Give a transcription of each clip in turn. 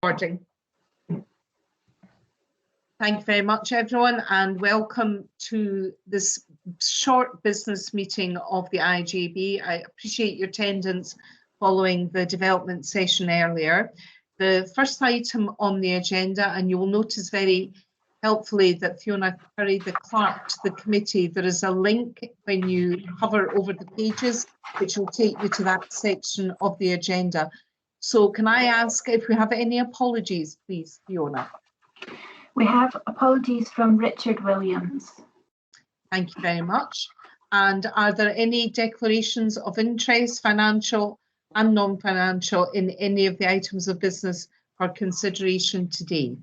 Thank you very much, everyone, and welcome to this short business meeting of the IJB. I appreciate your attendance following the development session earlier. The first item on the agenda, and you will notice very helpfully that Fiona Curry, the clerk to the committee, there is a link when you hover over the pages, which will take you to that section of the agenda. So can I ask if we have any apologies, please, Fiona? We have apologies from Richard Williams. Thank you very much. And are there any declarations of interest, financial and non-financial, in any of the items of business for consideration today?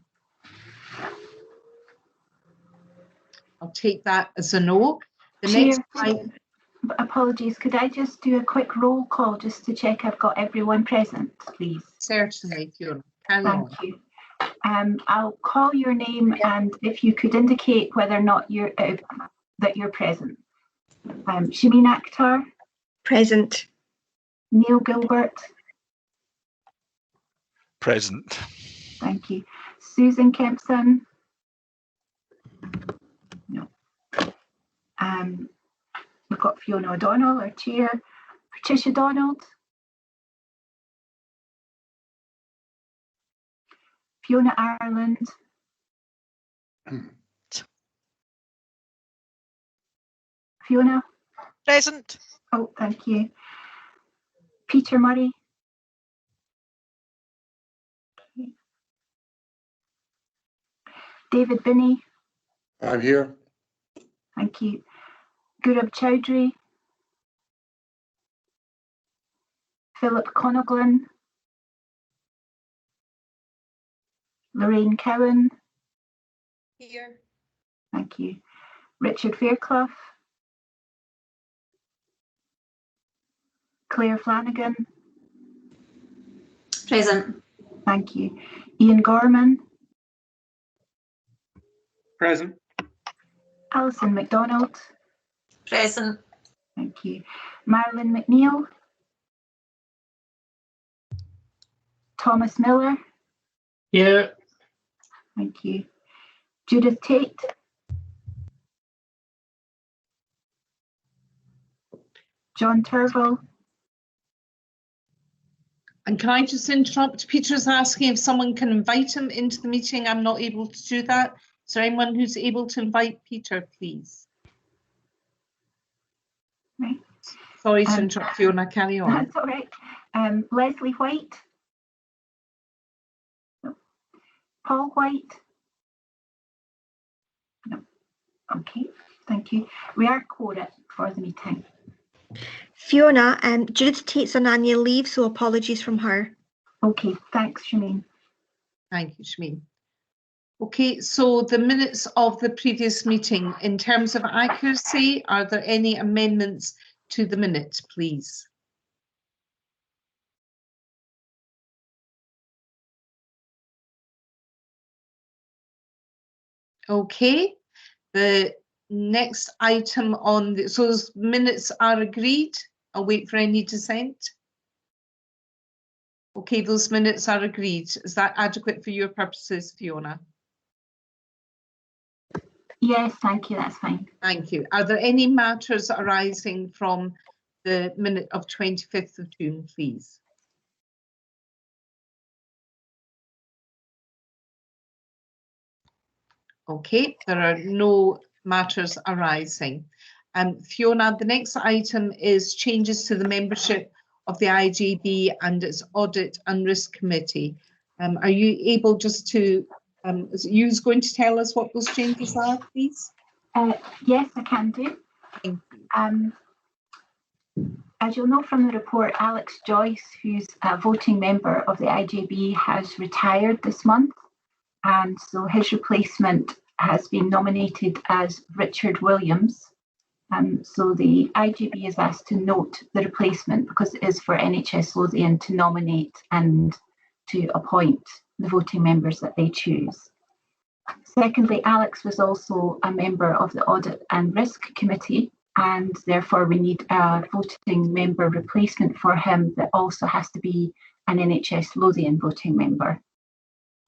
I'll take that as a no. Apologies, could I just do a quick roll call just to check I've got everyone present, please? Certainly, Fiona. Thank you. I'll call your name, and if you could indicate whether or not you're present. Shameen Akhtar. Present. Neil Gilbert. Present. Thank you. Susan Kempson. No. We've got Fiona O'Donnell, our chair. Patricia Donald. Fiona Ireland. Fiona? Present. Oh, thank you. Peter Murray. Okay. David Binney. I'm here. Thank you. Gaurav Chowdhury. Philip Conoglan. Lorraine Cowan. Here. Thank you. Richard Fairclough. Claire Flanagan. Present. Thank you. Ian Gorman. Present. Alison MacDonald. Present. Thank you. Marilyn McNeil. Thomas Miller. Here. Thank you. Judith Tate. John Turville. And can I just interrupt? Peter's asking if someone can invite him into the meeting. I'm not able to do that. Is there anyone who's able to invite Peter, please? Right. Sorry to interrupt, Fiona, carry on. That's all right. Leslie White. No. Paul White. No. Okay, thank you. We are quoted for the meeting. Fiona, Judith Tate's on annual leave, so apologies from her. Okay, thanks, Shameen. Thank you, Shameen. Okay, so the minutes of the previous meeting, in terms of accuracy, are there any amendments to the minute, please? Okay, the next item on the, so those minutes are agreed. I'll wait for any dissent. Okay, those minutes are agreed. Is that adequate for your purposes, Fiona? Yes, thank you, that's fine. Thank you. Are there any matters arising from the minute of 25th of June, please? Okay, there are no matters arising. Fiona, the next item is changes to the membership of the IJB and its Audit and Risk Committee. Are you able just to, is you going to tell us what those changes are, please? Yes, I can do. Thank you. As you'll know from the report, Alex Joyce, who's a voting member of the IJB, has retired this month, and so his replacement has been nominated as Richard Williams. So the IJB is asked to note the replacement because it is for NHS Lothian to nominate and to appoint the voting members that they choose. Secondly, Alex was also a member of the Audit and Risk Committee, and therefore we need a voting member replacement for him that also has to be an NHS Lothian voting member.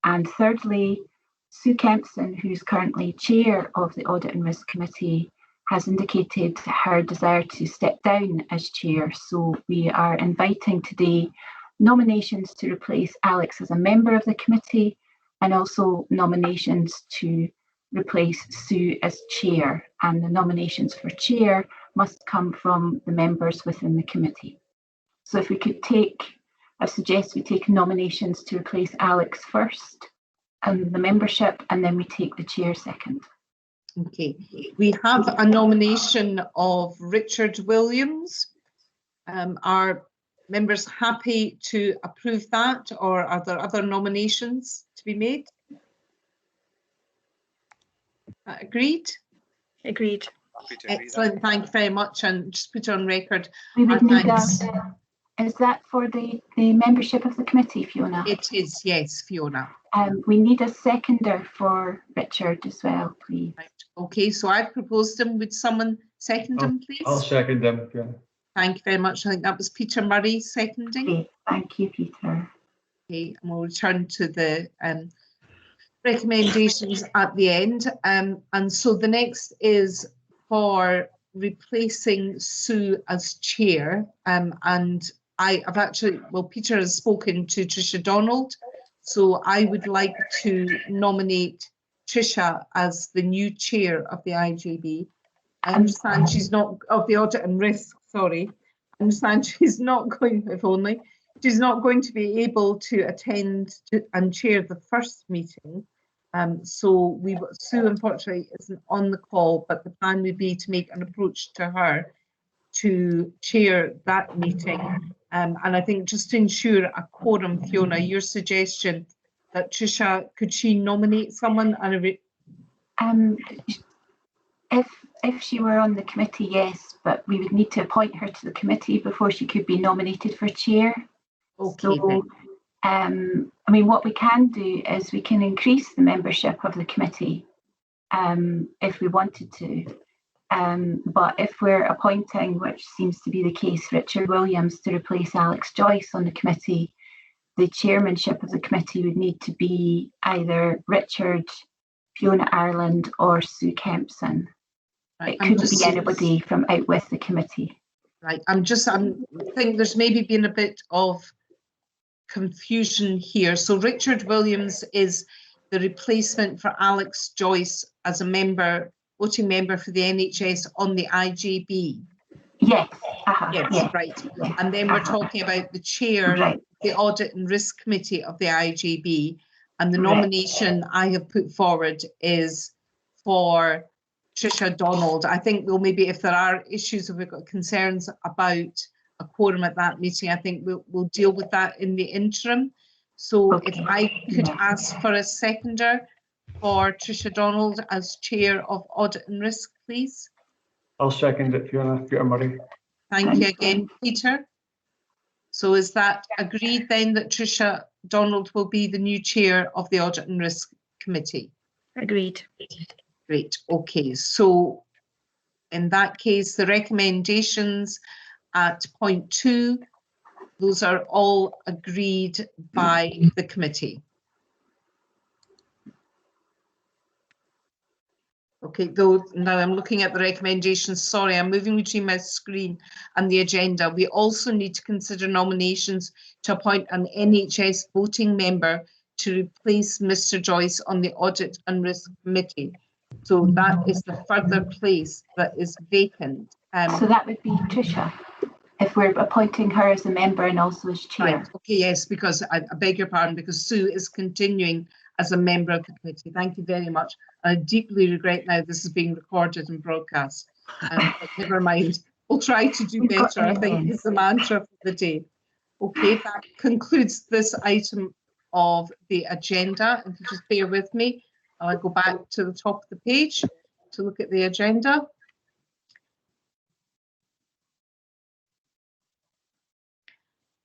And thirdly, Sue Kempson, who's currently chair of the Audit and Risk Committee, has indicated her desire to step down as chair. So we are inviting today nominations to replace Alex as a member of the committee, and also nominations to replace Sue as chair. And the nominations for chair must come from the members within the committee. So if we could take, I suggest we take nominations to replace Alex first and the membership, and then we take the chair second. Okay, we have a nomination of Richard Williams. Are members happy to approve that, or are there other nominations to be made? Agreed? Agreed. Excellent, thank you very much, and just put it on record. We would need thanks. Is that for the membership of the committee, Fiona? It is, yes, Fiona. We need a seconder for Richard as well, please. Right. Okay, so I've proposed him. Would someone second him, please? I'll second him, Fiona. Thank you very much. I think that was Peter Murray seconding. Okay, thank you, Peter. Okay, and we'll return to the recommendations at the end. And so the next is for replacing Sue as chair. And I've actually, well, Peter has spoken to Tricia Donald. So I would like to nominate Tricia as the new chair of the IJB. I understand she's not, of the Audit and Risk, sorry. I understand she's not going, if only, she's not going to be able to attend and chair the first meeting. So Sue unfortunately isn't on the call, but the plan would be to make an approach to her to chair that meeting. And I think just to ensure a quorum, Fiona, your suggestion that Tricia, could she nominate someone? If she were on the committee, yes, but we would need to appoint her to the committee before she could be nominated for chair. Okay. So, I mean, what we can do is we can increase the membership of the committee if we wanted to. But if we're appointing, which seems to be the case, Richard Williams to replace Alex Joyce on the committee, the chairmanship of the committee would need to be either Richard, Fiona Ireland, or Sue Kempson. Right, it couldn't be anybody from out with the committee. Right, I think there's maybe been a bit of confusion here. So Richard Williams is the replacement for Alex Joyce as a voting member for the NHS on the IJB. Yes. Yes, right. Yes. And then we're talking about the chair, right, the Audit and Risk Committee of the IJB, and the nomination I have put forward is for Tricia Donald. I think we'll maybe, if there are issues, if we've got concerns about a quorum at that meeting, I think we'll deal with that in the interim. So if I could ask for a seconder for Tricia Donald as chair of Audit and Risk, please. I'll second it, Fiona. Peter Murray. Thank you again, Peter. So is that agreed then that Tricia Donald will be the new chair of the Audit and Risk Committee? Agreed. Great. Okay. So in that case, the recommendations at point 2, those are all agreed by the committee. Okay, though now I'm looking at the recommendations. Sorry, I'm moving between my screen and the agenda. We also need to consider nominations to appoint an NHS voting member to replace Mr. Joyce on the Audit and Risk Committee. So that is the further place that is vacant. So that would be Tricia, if we're appointing her as a member and also as chair. Right. Okay, yes, because I beg your pardon, because Sue is continuing as a member of the committee. Thank you very much. I deeply regret now this is being recorded and broadcast. But never mind. We'll try to do better, I think is the mantra for the day. Okay, that concludes this item of the agenda. If you just bear with me, I'll go back to the top of the page to look at the agenda.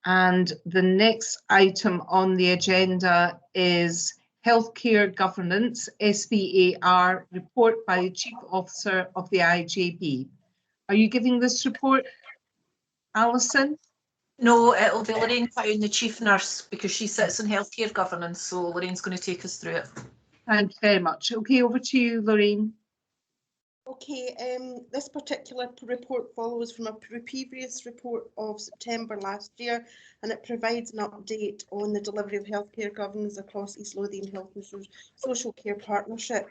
And the next item on the agenda is Healthcare Governance, SBAR, report by the Chief Officer of the IJB. Are you giving this report, Alison? No, it'll be Lorraine Town, the chief nurse, because she sits in healthcare governance, so Lorraine's going to take us through it. Thank you very much. Okay, over to you, Lorraine. Okay, this particular report follows from a previous report of September last year, and it provides an update on the delivery of healthcare governance across East Lothian Health and Social Care Partnership.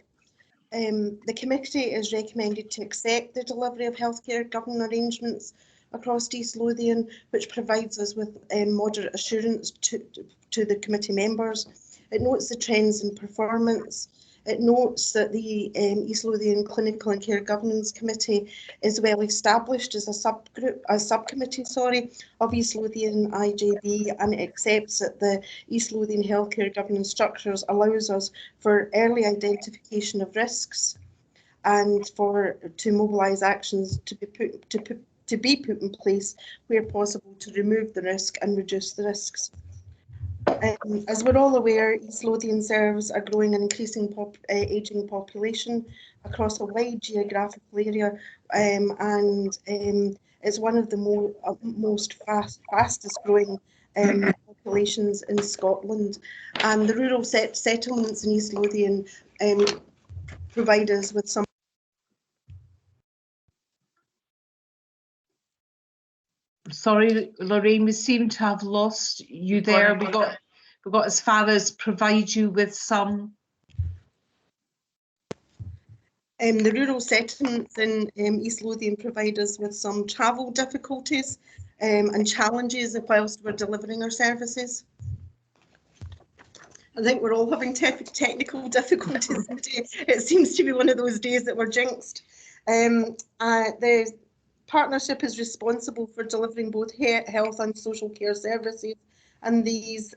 The committee is recommended to accept the delivery of healthcare governance arrangements across East Lothian, which provides us with moderate assurance to the committee members. It notes the trends in performance. It notes that the East Lothian Clinical and Care Governance Committee is well established as a subcommittee of East Lothian IJB, and it accepts that the East Lothian Healthcare Governance structures allows us for early identification of risks and to mobilise actions to be put in place where possible to remove the risk and reduce the risks. As we're all aware, East Lothian serves a growing and increasing ageing population across a wide geographical area, and it's one of the fastest growing populations in Scotland. And the rural settlements in East Lothian provide us with some. Sorry, Lorraine, we seem to have lost you there. We got as far as provide you with some. The rural settlements in East Lothian provide us with some travel difficulties and challenges whilst we're delivering our services. I think we're all having technical difficulties today. It seems to be one of those days that we're jinxed. The partnership is responsible for delivering both health and social care services, and these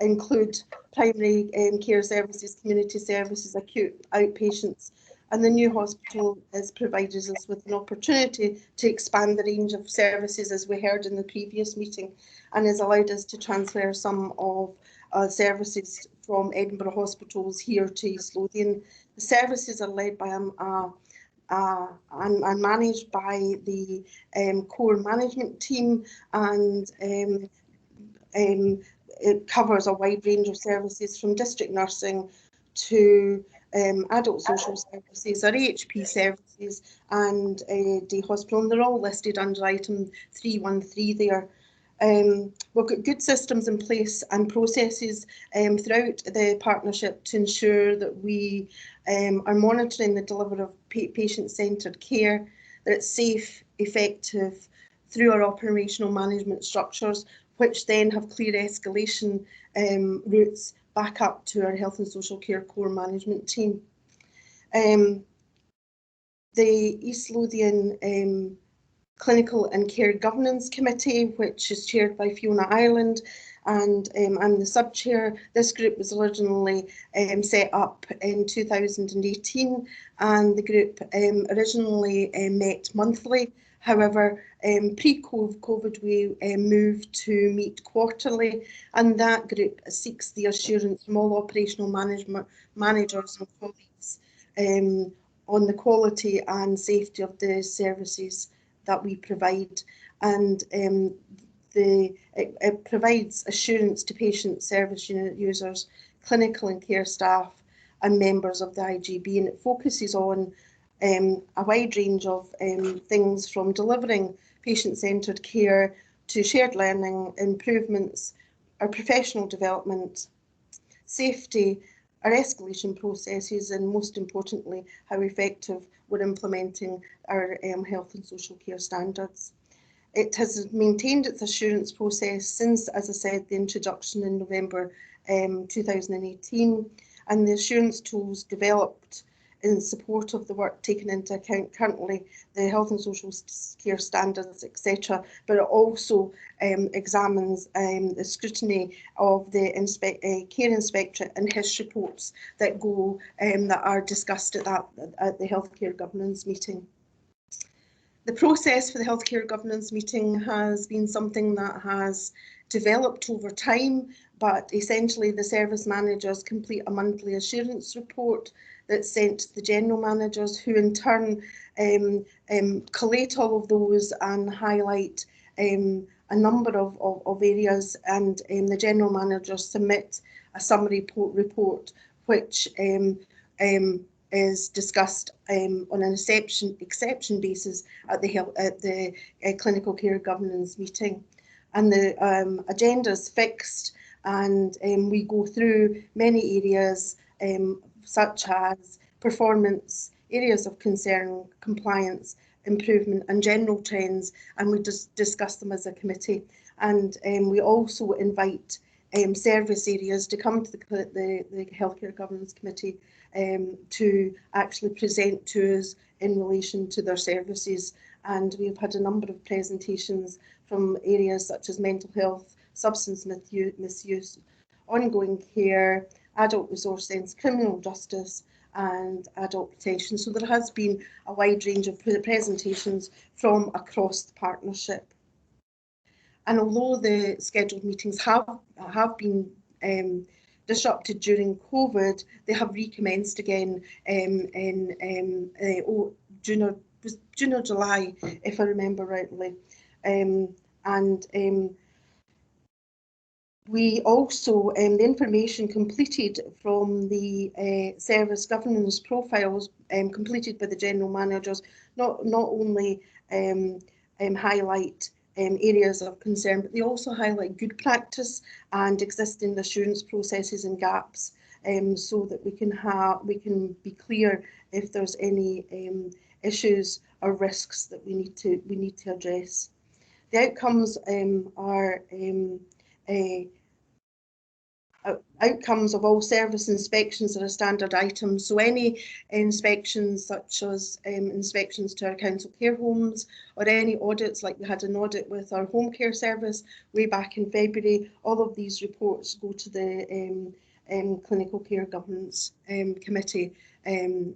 include primary care services, community services, acute outpatients, and the new hospital has provided us with an opportunity to expand the range of services, as we heard in the previous meeting, and has allowed us to transfer some of services from Edinburgh hospitals here to East Lothian. The services are led by and managed by the core management team, and it covers a wide range of services from district nursing to adult social services, our AHP services, and day hospital, and they're all listed under item 313 there. We've got good systems in place and processes throughout the partnership to ensure that we are monitoring the delivery of patient-centred care, that it's safe, effective through our operational management structures, which then have clear escalation routes back up to our health and social care core management team. The East Lothian Clinical and Care Governance Committee, which is chaired by Fiona Ireland, and I'm the sub-chair. This group was originally set up in 2018, and the group originally met monthly. However, pre-COVID, we moved to meet quarterly, and that group seeks the assurance from all operational managers and colleagues on the quality and safety of the services that we provide, and it provides assurance to patient service unit users, clinical and care staff, and members of the IJB, and it focuses on a wide range of things from delivering patient-centred care to shared learning, improvements, our professional development, safety, our escalation processes, and most importantly, how effective we're implementing our health and social care standards. It has maintained its assurance process since, as I said, the introduction in November 2018, and the assurance tools developed in support of the work taken into account currently, the health and social care standards, etc. But it also examines the scrutiny of the care inspectorate and HIS reports that go that are discussed at the healthcare governance meeting. The process for the healthcare governance meeting has been something that has developed over time, but essentially the service managers complete a monthly assurance report that's sent to the general managers, who in turn collate all of those and highlight a number of areas, and the General Manager submit a summary report which is discussed on an exception basis at the Clinical Care Governance meeting. And the agenda is fixed, and we go through many areas such as performance, areas of concern, compliance, improvement and general trends, and we just discuss them as a committee. And we also invite service areas to come to the Healthcare Governance Committee to actually present to us in relation to their services. And we've had a number of presentations from areas such as mental health, substance misuse, ongoing care, adult resource centres, criminal justice and adult protection. So there has been a wide range of presentations from across the partnership. And although the scheduled meetings have been disrupted during COVID, they have recommenced again in June or July, if I remember rightly. We also, the information completed from the service governance profiles completed by the General Managers not only highlight areas of concern, but they also highlight good practice and existing assurance processes and gaps, so that we can be clear if there's any issues or risks that we need to address. The outcomes are outcomes of all service inspections are a standard item. So any inspections such as inspections to our council care homes, or any audits, like we had an audit with our home care service way back in February, all of these reports go to the Clinical Care Governance Committee and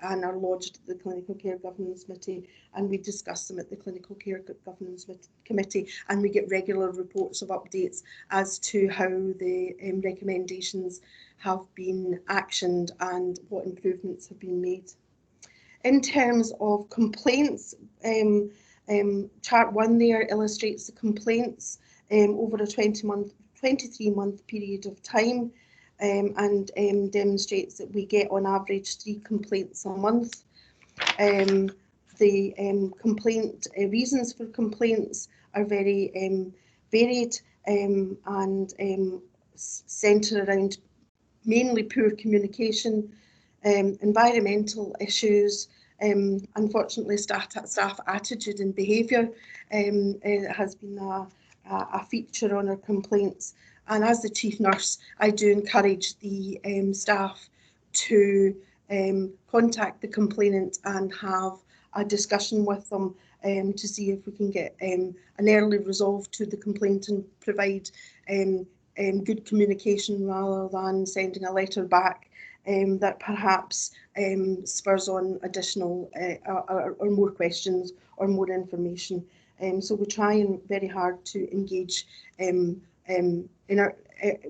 are lodged at the Clinical Care Governance Committee, and we discuss them at the Clinical Care Governance Committee, and we get regular reports of updates as to how the recommendations have been actioned and what improvements have been made. In terms of complaints, chart 1 there illustrates the complaints over a 23-month period of time, and demonstrates that we get on average 3 complaints a month. The complaint reasons for complaints are very varied and centre around mainly poor communication, environmental issues, unfortunately staff attitude and behaviour has been a feature on our complaints. And as the chief nurse, I do encourage the staff to contact the complainant and have a discussion with them to see if we can get an early resolve to the complaint and provide good communication rather than sending a letter back that perhaps spurs on additional or more questions or more information. So we try very hard to engage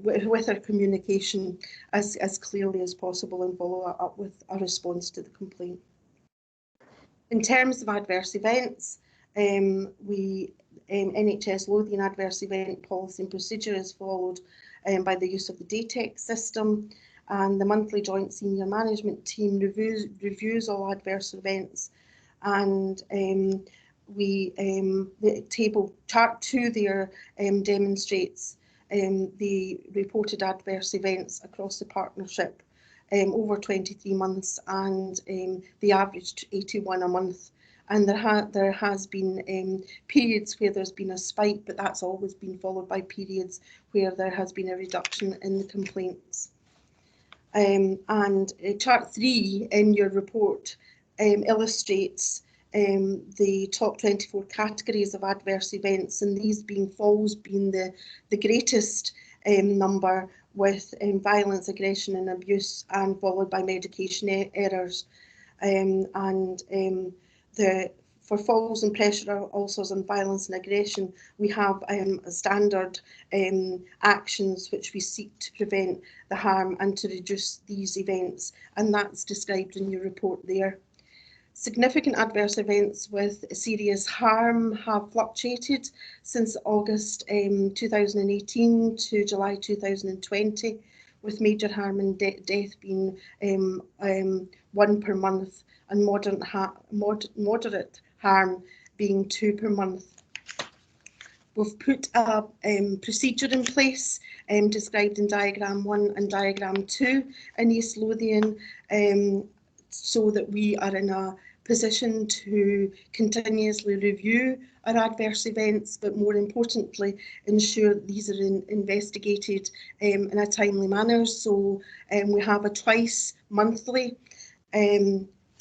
with our communication as clearly as possible and follow up with a response to the complaint. In terms of adverse events, NHS Lothian adverse event policy and procedure is followed by the use of the DATEC system, and the monthly joint senior management team reviews all adverse events, and the table chart 2 there demonstrates the reported adverse events across the partnership over 23 months, and they averaged 81 a month. And there has been periods where there's been a spike, but that's always been followed by periods where there has been a reduction in the complaints. And chart 3 in your report illustrates the top 24 categories of adverse events, and these falls being the greatest number, with violence, aggression and abuse, and followed by medication errors. For falls and pressure ulcers and violence and aggression, we have standard actions which we seek to prevent the harm and to reduce these events, and that's described in your report there. Significant adverse events with serious harm have fluctuated since August 2018 to July 2020, with major harm and death being 1 per month and moderate harm being 2 per month. We've put a procedure in place described in diagram 1 and diagram 2 in East Lothian, so that we are in a position to continuously review our adverse events, but more importantly, ensure these are investigated in a timely manner. So we have a twice monthly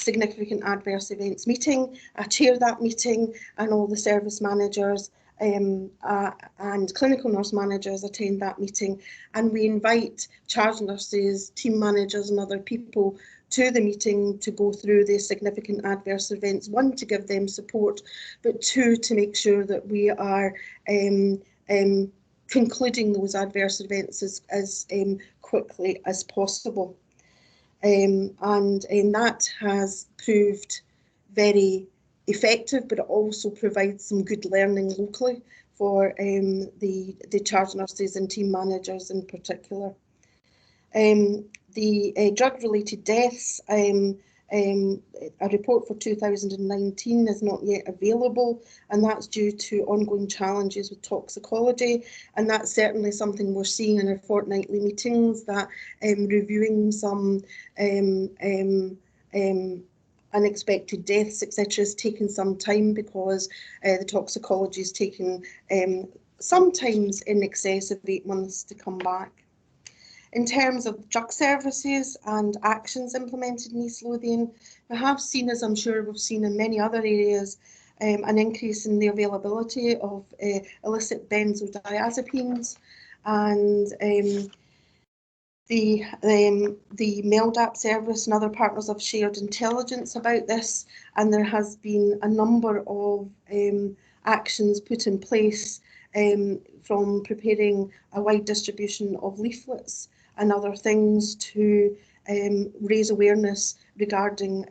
significant adverse events meeting. I chair that meeting, and all the service managers and clinical nurse managers attend that meeting, and we invite charge nurses, team managers and other people to the meeting to go through the significant adverse events, 1, to give them support, but 2, to make sure that we are concluding those adverse events as quickly as possible. And that has proved very effective, but it also provides some good learning locally for the charge nurses and team managers in particular. The drug-related deaths, a report for 2019 is not yet available, and that's due to ongoing challenges with toxicology, and that's certainly something we're seeing in our fortnightly meetings, that reviewing some unexpected deaths, etc., is taking some time, because the toxicology is taking sometimes in excess of 8 months to come back. In terms of drug services and actions implemented in East Lothian, we have seen, as I'm sure we've seen in many other areas, an increase in the availability of illicit benzodiazepines, and the MELDAP service and other partners have shared intelligence about this, and there has been a number of actions put in place, from preparing a wide distribution of leaflets and other things to raise awareness regarding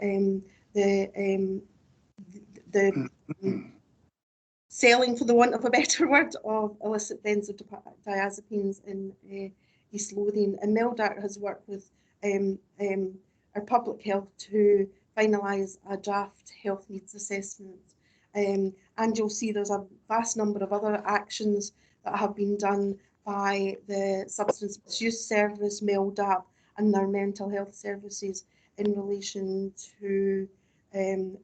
the selling, for the want of a better word, of illicit benzodiazepines in East Lothian. And MELDAC has worked with our public health to finalise a draft health needs assessment. And you'll see there's a vast number of other actions that have been done by the Substance Misuse Service, MELDAP, and their mental health services in relation to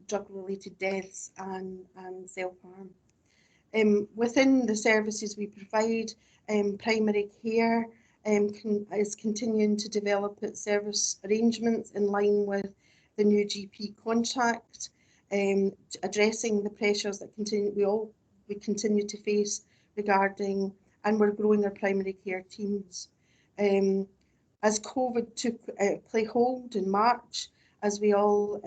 drug-related deaths and self-harm. Within the services we provide, primary care is continuing to develop its service arrangements in line with the new GP contract, addressing the pressures that we continue to face regarding, and we're growing our primary care teams. As COVID took play hold in March, as we all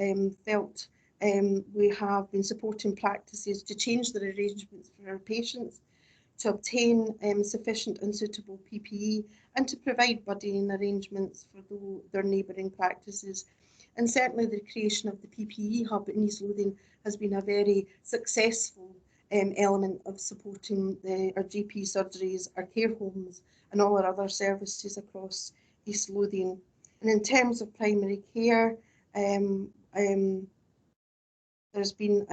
felt, we have been supporting practices to change their arrangements for our patients, to obtain sufficient and suitable PPE, and to provide buddying arrangements for their neighbouring practices. And certainly the creation of the PPE hub in East Lothian has been a very successful element of supporting our GP surgeries, our care homes, and all our other services across East Lothian. And in terms of primary care, there's been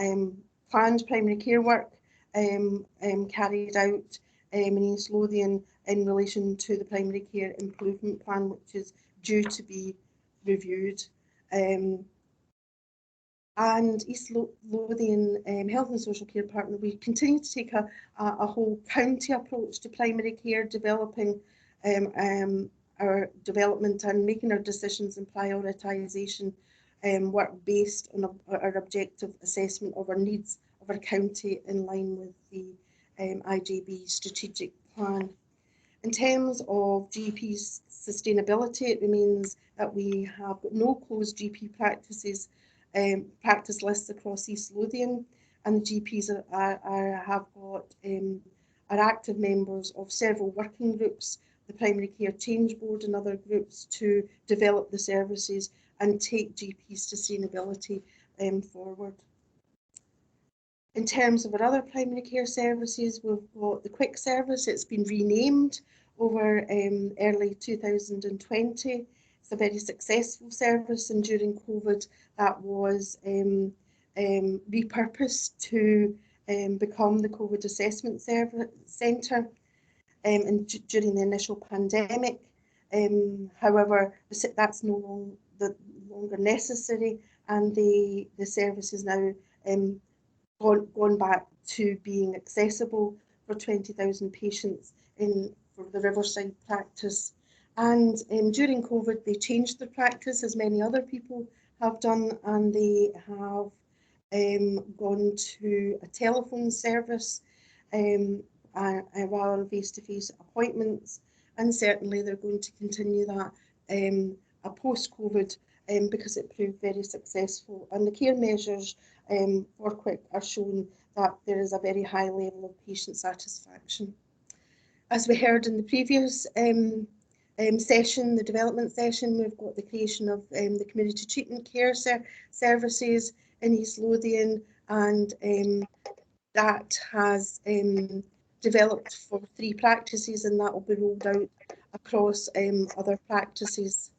planned primary care work carried out in East Lothian in relation to the primary care improvement plan, which is due to be reviewed. And East Lothian Health and Social Care Partner, we continue to take a whole county approach to primary care, developing our development and making our decisions and prioritisation work based on our objective assessment of our needs of our county in line with the IJB strategic plan. In terms of GP sustainability, it remains that we have no closed GP practices, practice lists across East Lothian, and the GPs are active members of several working groups, the Primary Care Change Board and other groups, to develop the services and take GP sustainability forward. In terms of our other primary care services, we've got the Quick Service. It's been renamed over early 2020. It's a very successful service, and during COVID that was repurposed to become the COVID Assessment Centre during the initial pandemic. However, that's no longer necessary, and the service is now gone back to being accessible for 20,000 patients for the Riverside practice. And during COVID, they changed their practice, as many other people have done, and they have gone to a telephone service rather face-to-face appointments, and certainly they're going to continue that post-COVID because it proved very successful. And the care measures for Quick are showing that there is a very high level of patient satisfaction. As we heard in the previous session, the development session, we've got the creation of the community treatment care services in East Lothian, and that has developed for 3 practices, and that will be rolled out across other practices.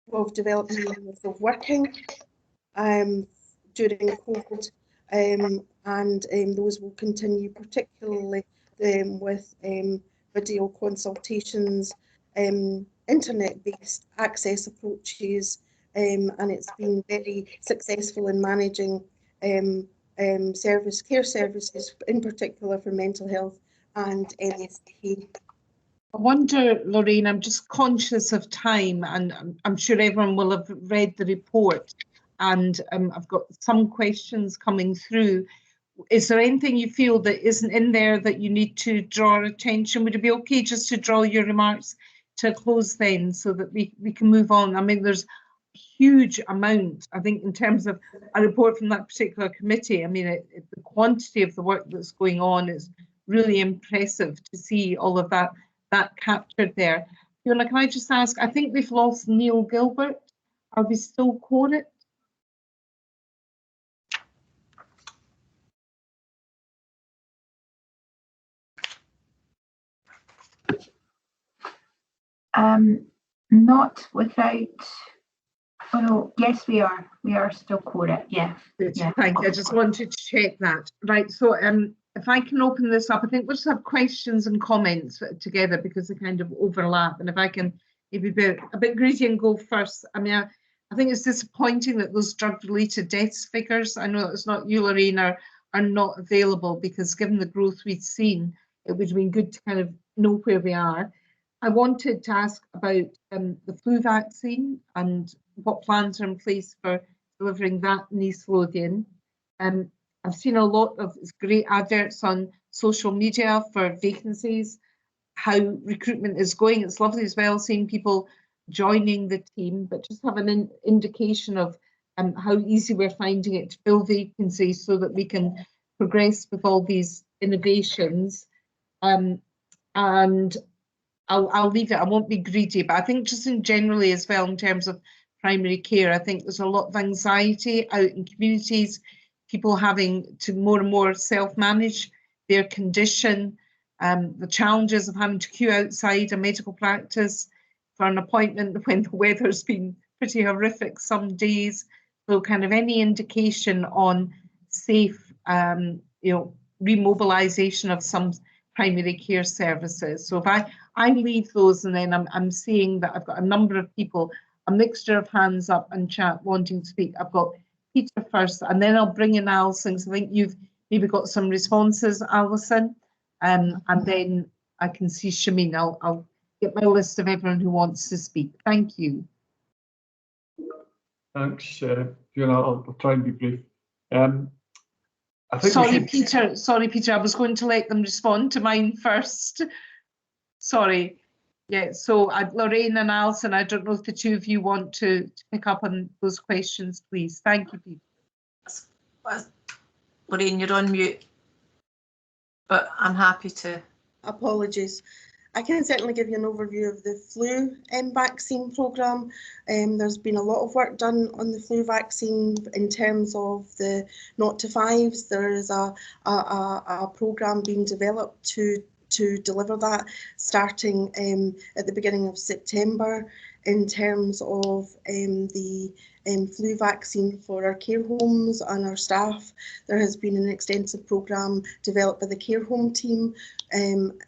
We've developed ways of working during COVID, and those will continue, particularly with video consultations, internet-based access approaches, and it's been very successful in managing care services, in particular for mental health and NSK. I wonder, Lorraine, I'm just conscious of time, and I'm sure everyone will have read the report, and I've got some questions coming through. Is there anything you feel that isn't in there that you need to draw our attention? Would it be okay just to draw your remarks to a close then, so that we can move on? I mean, there's a huge amount, I think, in terms of a report from that particular committee. I mean, the quantity of the work that's going on is really impressive to see all of that captured there. Fiona, can I just ask, I think we've lost Neil Gilbert. Are we still quoted? Not without, oh no, yes, we are still quoted, yeah. Yeah. Thank you, I just wanted to check that. Right, so if I can open this up, I think we'll just have questions and comments together because they kind of overlap, and if I can maybe be a bit greedy and go first. I mean, I think it's disappointing that those drug-related deaths figures, I know it's not you, Lorraine, are not available, because given the growth we've seen, it would have been good to kind of know where we are. I wanted to ask about the flu vaccine and what plans are in place for delivering that in East Lothian. I've seen a lot of great adverts on social media for vacancies, how recruitment is going. It's lovely as well seeing people joining the team, but just have an indication of how easy we're finding it to fill vacancies so that we can progress with all these innovations. And I'll leave it, I won't be greedy, but I think just in generally as well, in terms of primary care, I think there's a lot of anxiety out in communities, people having to more and more self-manage their condition, the challenges of having to queue outside a medical practice for an appointment when the weather's been pretty horrific some days. So kind of any indication on safe, remobilisation of some primary care services. So if I leave those, and then I'm seeing that I've got a number of people, a mixture of hands up and chat wanting to speak. I've got Peter first, and then I'll bring in Alison, because I think you've maybe got some responses, Alison, and then I can see Shameen. I'll get my list of everyone who wants to speak. Thank you. Thanks, Fiona. I'll try and be brief. I think Sorry, Peter, I was going to let them respond to mine first. Sorry. Yeah, so Lorraine and Alison, I don't know if the two of you want to pick up on those questions, please. Thank you, Peter. Lorraine, you're on mute, but I'm happy to. Apologies. I can certainly give you an overview of the flu vaccine programme. There's been a lot of work done on the flu vaccine in terms of the 0 to 5s. There is a programme being developed to deliver that starting at the beginning of September. In terms of the flu vaccine for our care homes and our staff, there has been an extensive programme developed by the care home team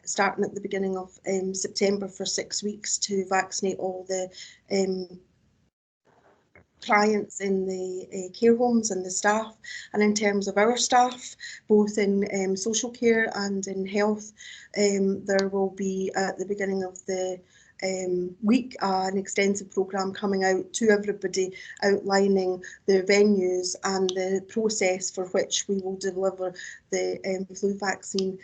starting at the beginning of September for 6 weeks to vaccinate all the clients in the care homes and the staff. And in terms of our staff, both in social care and in health, there will be at the beginning of the week an extensive programme coming out to everybody outlining the venues and the process for which we will deliver the flu vaccine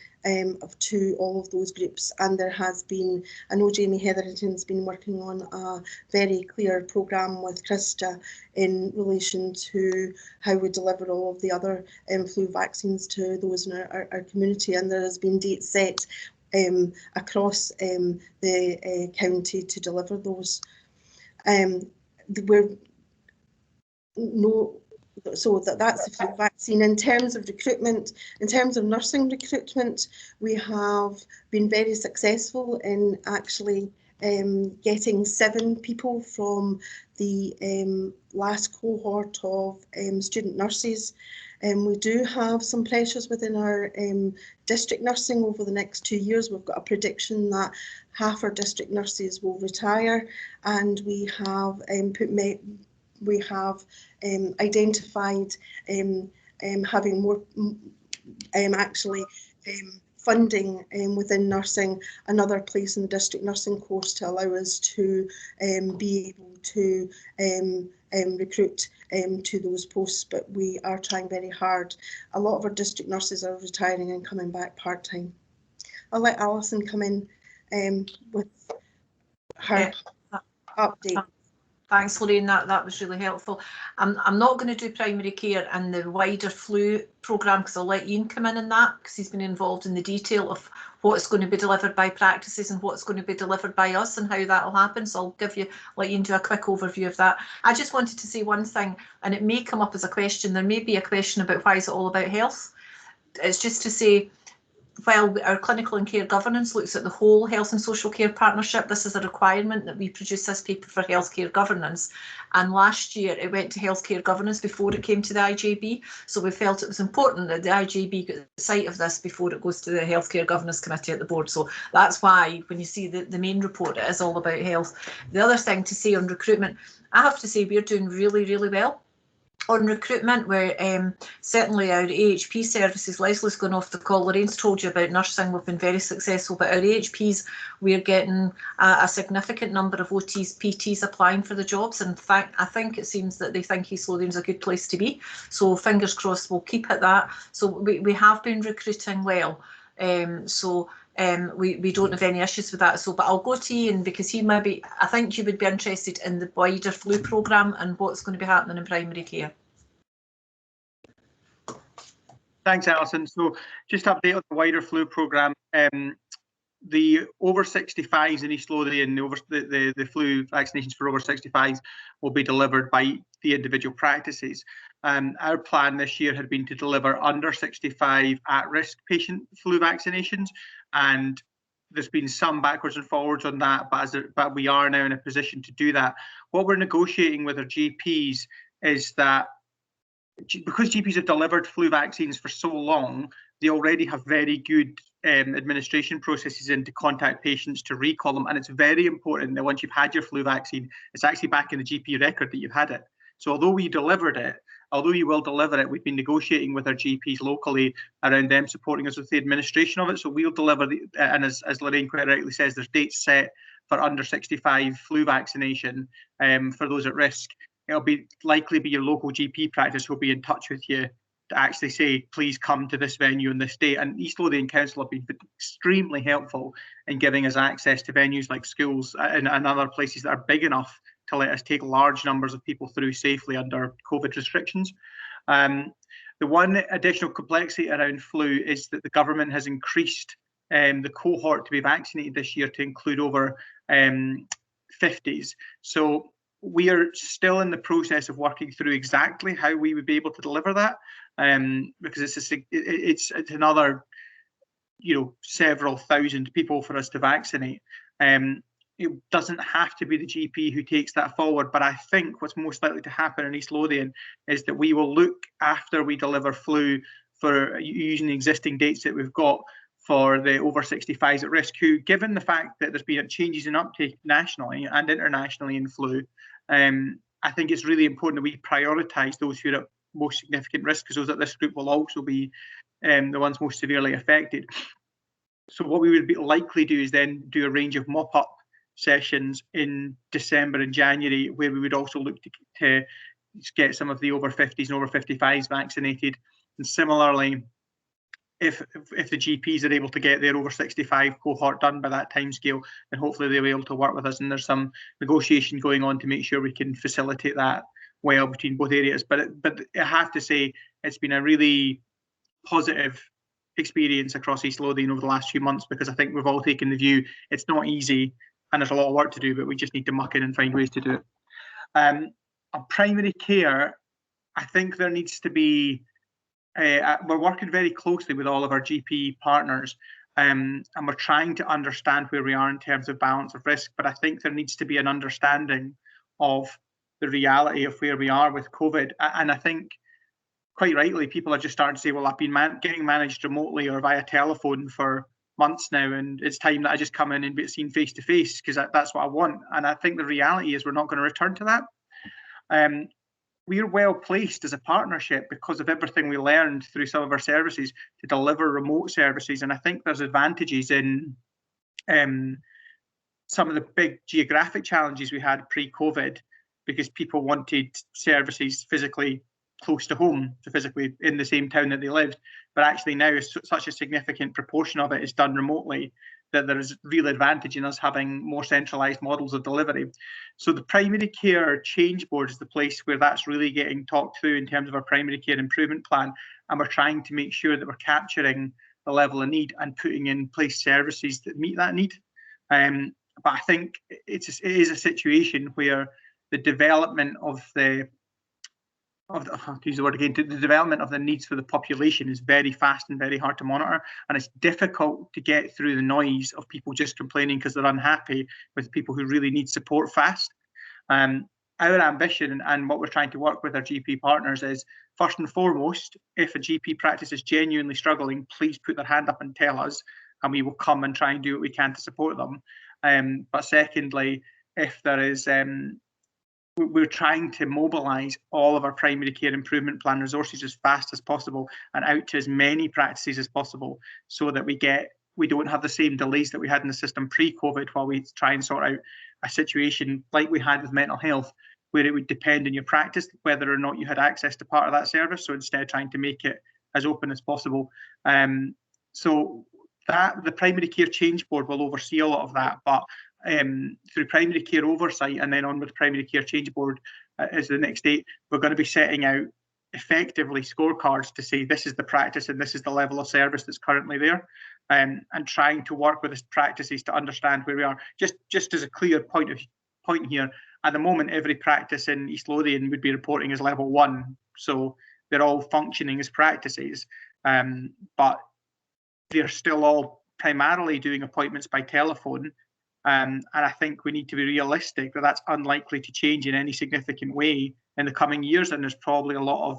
to all of those groups. And there has been, I know Jamie Hetherington's been working on a very clear programme with Krista in relation to how we deliver all of the other flu vaccines to those in our community, and there has been dates set across the county to deliver those. So that's the flu vaccine. In terms of recruitment, in terms of nursing recruitment, we have been very successful in actually getting 7 people from the last cohort of student nurses. We do have some pressures within our district nursing over the next 2 years. We've got a prediction that half our district nurses will retire, and we have identified having more funding within nursing, another place in the district nursing course to allow us to be able to recruit to those posts, but we are trying very hard. A lot of our district nurses are retiring and coming back part-time. I'll let Alison come in with her update. Thanks, Lorraine. That was really helpful. I'm not going to do primary care and the wider flu programme because I'll let Ian come in on that because he's been involved in the detail of what's going to be delivered by practices and what's going to be delivered by us and how that will happen. So I'll let Ian do a quick overview of that. I just wanted to say one thing, and it may come up as a question. There may be a question about why is it all about health. It's just to say, while our clinical and care governance looks at the whole health and social care partnership, this is a requirement that we produce this paper for healthcare governance. And last year it went to healthcare governance before it came to the IJB. So we felt it was important that the IJB got sight of this before it goes to the healthcare governance committee at the board. So that's why when you see the main report, it is all about health. The other thing to say on recruitment, I have to say we're doing really, really well on recruitment, where certainly our AHP services, Leslie's gone off the call, Lorraine's told you about nursing, we've been very successful, but our AHPs, we're getting a significant number of OTs, PTs applying for the jobs. In fact, I think it seems that they think East Lothian's a good place to be. So fingers crossed we'll keep at that. So we have been recruiting well. We don't have any issues with that. So, but I'll go to Ian because I think you would be interested in the wider flu programme and what's going to be happening in primary care. Thanks, Alison. So just to update on the wider flu programme, the over 65s in East Lothian, the flu vaccinations for over 65s will be delivered by the individual practices. Our plan this year had been to deliver under 65 at-risk patient flu vaccinations, and there's been some backwards and forwards on that, but we are now in a position to do that. What we're negotiating with our GPs is that because GPs have delivered flu vaccines for so long, they already have very good administration processes in to contact patients to recall them, and it's very important that once you've had your flu vaccine, it's actually back in the GP record that you've had it. So although you will deliver it, we've been negotiating with our GPs locally around them supporting us with the administration of it. So we'll deliver, and as Lorraine quite rightly says, there's dates set for under 65 flu vaccination for those at risk. It'll likely be your local GP practice who'll be in touch with you to actually say, please come to this venue on this date. And East Lothian Council have been extremely helpful in giving us access to venues like schools and other places that are big enough to let us take large numbers of people through safely under COVID restrictions. The one additional complexity around flu is that the government has increased the cohort to be vaccinated this year to include over 50s. So we are still in the process of working through exactly how we would be able to deliver that, because it's another, several thousand people for us to vaccinate. It doesn't have to be the GP who takes that forward, but I think what's most likely to happen in East Lothian is that we will look after we deliver flu for using the existing dates that we've got for the over 65s at risk, who, given the fact that there's been changes in uptake nationally and internationally in flu, I think it's really important that we prioritise those who are at most significant risk, because those at this group will also be the ones most severely affected. So what we would likely do is then do a range of mop-up sessions in December and January, where we would also look to get some of the over 50s and over 55s vaccinated. And similarly, if the GPs are able to get their over 65 cohort done by that timescale, then hopefully they'll be able to work with us. And there's some negotiation going on to make sure we can facilitate that well between both areas. But I have to say, it's been a really positive experience across East Lothian over the last few months, because I think we've all taken the view it's not easy and there's a lot of work to do, but we just need to muck in and find ways to do it. On primary care, I think there needs to be, we're working very closely with all of our GP partners, and we're trying to understand where we are in terms of balance of risk, but I think there needs to be an understanding of the reality of where we are with COVID. And I think, quite rightly, people are just starting to say, well, I've been getting managed remotely or via telephone for months now, and it's time that I just come in and be seen face to face, because that's what I want. And I think the reality is we're not going to return to that. We're well placed as a partnership because of everything we learned through some of our services to deliver remote services. And I think there's advantages in some of the big geographic challenges we had pre-COVID, because people wanted services physically close to home, so physically in the same town that they lived. But actually now such a significant proportion of it is done remotely that there is real advantage in us having more centralised models of delivery. So the primary care change board is the place where that's really getting talked through in terms of our primary care improvement plan, and we're trying to make sure that we're capturing the level of need and putting in place services that meet that need. But I think it is a situation where the development of the development of the needs for the population is very fast and very hard to monitor, and it's difficult to get through the noise of people just complaining because they're unhappy with people who really need support fast. Our ambition and what we're trying to work with our GP partners is, first and foremost, if a GP practice is genuinely struggling, please put their hand up and tell us, and we will come and try and do what we can to support them. But secondly, if there is we're trying to mobilise all of our primary care improvement plan resources as fast as possible and out to as many practices as possible, so that we don't have the same delays that we had in the system pre-COVID, while we try and sort out a situation like we had with mental health, where it would depend on your practice whether or not you had access to part of that service. So instead, trying to make it as open as possible. So that the primary care change board will oversee a lot of that, but through primary care oversight and then on with the primary care change board as the next date, we're going to be setting out effectively scorecards to say this is the practice and this is the level of service that's currently there, and trying to work with the practices to understand where we are. Just as a clear point here, at the moment every practice in East Lothian would be reporting as level 1, so they're all functioning as practices, but they're still all primarily doing appointments by telephone. And I think we need to be realistic that that's unlikely to change in any significant way in the coming years. And there's probably a lot of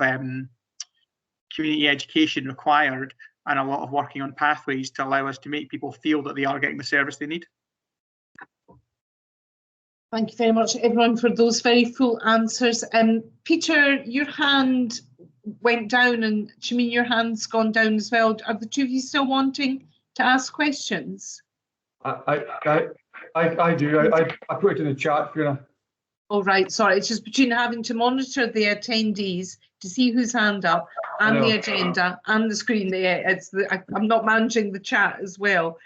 community education required and a lot of working on pathways to allow us to make people feel that they are getting the service they need. Thank you very much, everyone, for those very full answers. Peter, your hand went down, and Shamin, your hand's gone down as well. Are the two of you still wanting to ask questions? I do. I put it in the chat, Fiona. All right, sorry. It's just between having to monitor the attendees to see who's hand up and the agenda and the screen. I'm not managing the chat as well.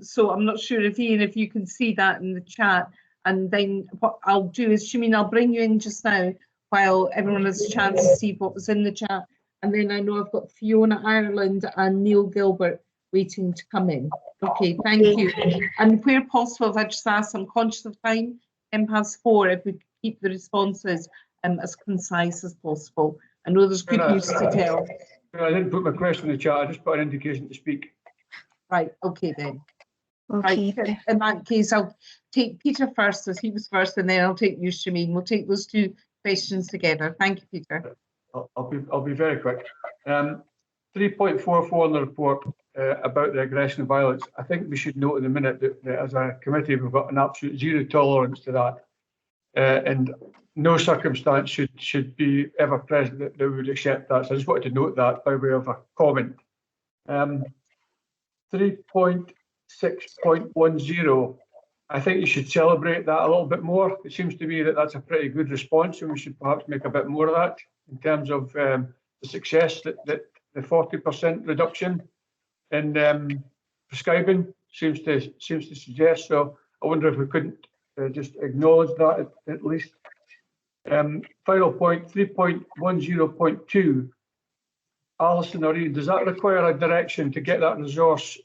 So I'm not sure if Ian, if you can see that in the chat. And then what I'll do is, Shamin, I'll bring you in just now while everyone has a chance to see what was in the chat. And then I know I've got Fiona Ireland and Neil Gilbert waiting to come in. Okay, thank you. And where possible, if I just ask, I'm conscious of time, 4:10, if we keep the responses as concise as possible. I know there's good news to tell. I didn't put my question in the chat, I just put an indication to speak. Right, okay then. Okay. Right, in that case, I'll take Peter first, as he was first, and then I'll take you, Shameen. We'll take those two questions together. Thank you, Peter. I'll be very quick. 3.44 in the report about the aggression and violence. I think we should note in a minute that as a committee we've got an absolute zero tolerance to that, and no circumstance should be ever present that we would accept that. So I just wanted to note that by way of a comment. 3.6.10. I think you should celebrate that a little bit more. It seems to me that that's a pretty good response, and we should perhaps make a bit more of that in terms of the success that the 40% reduction in prescribing seems to suggest. So I wonder if we couldn't just acknowledge that at least. Final point, 3.10.2. Alison or Ian, does that require a direction to get that resource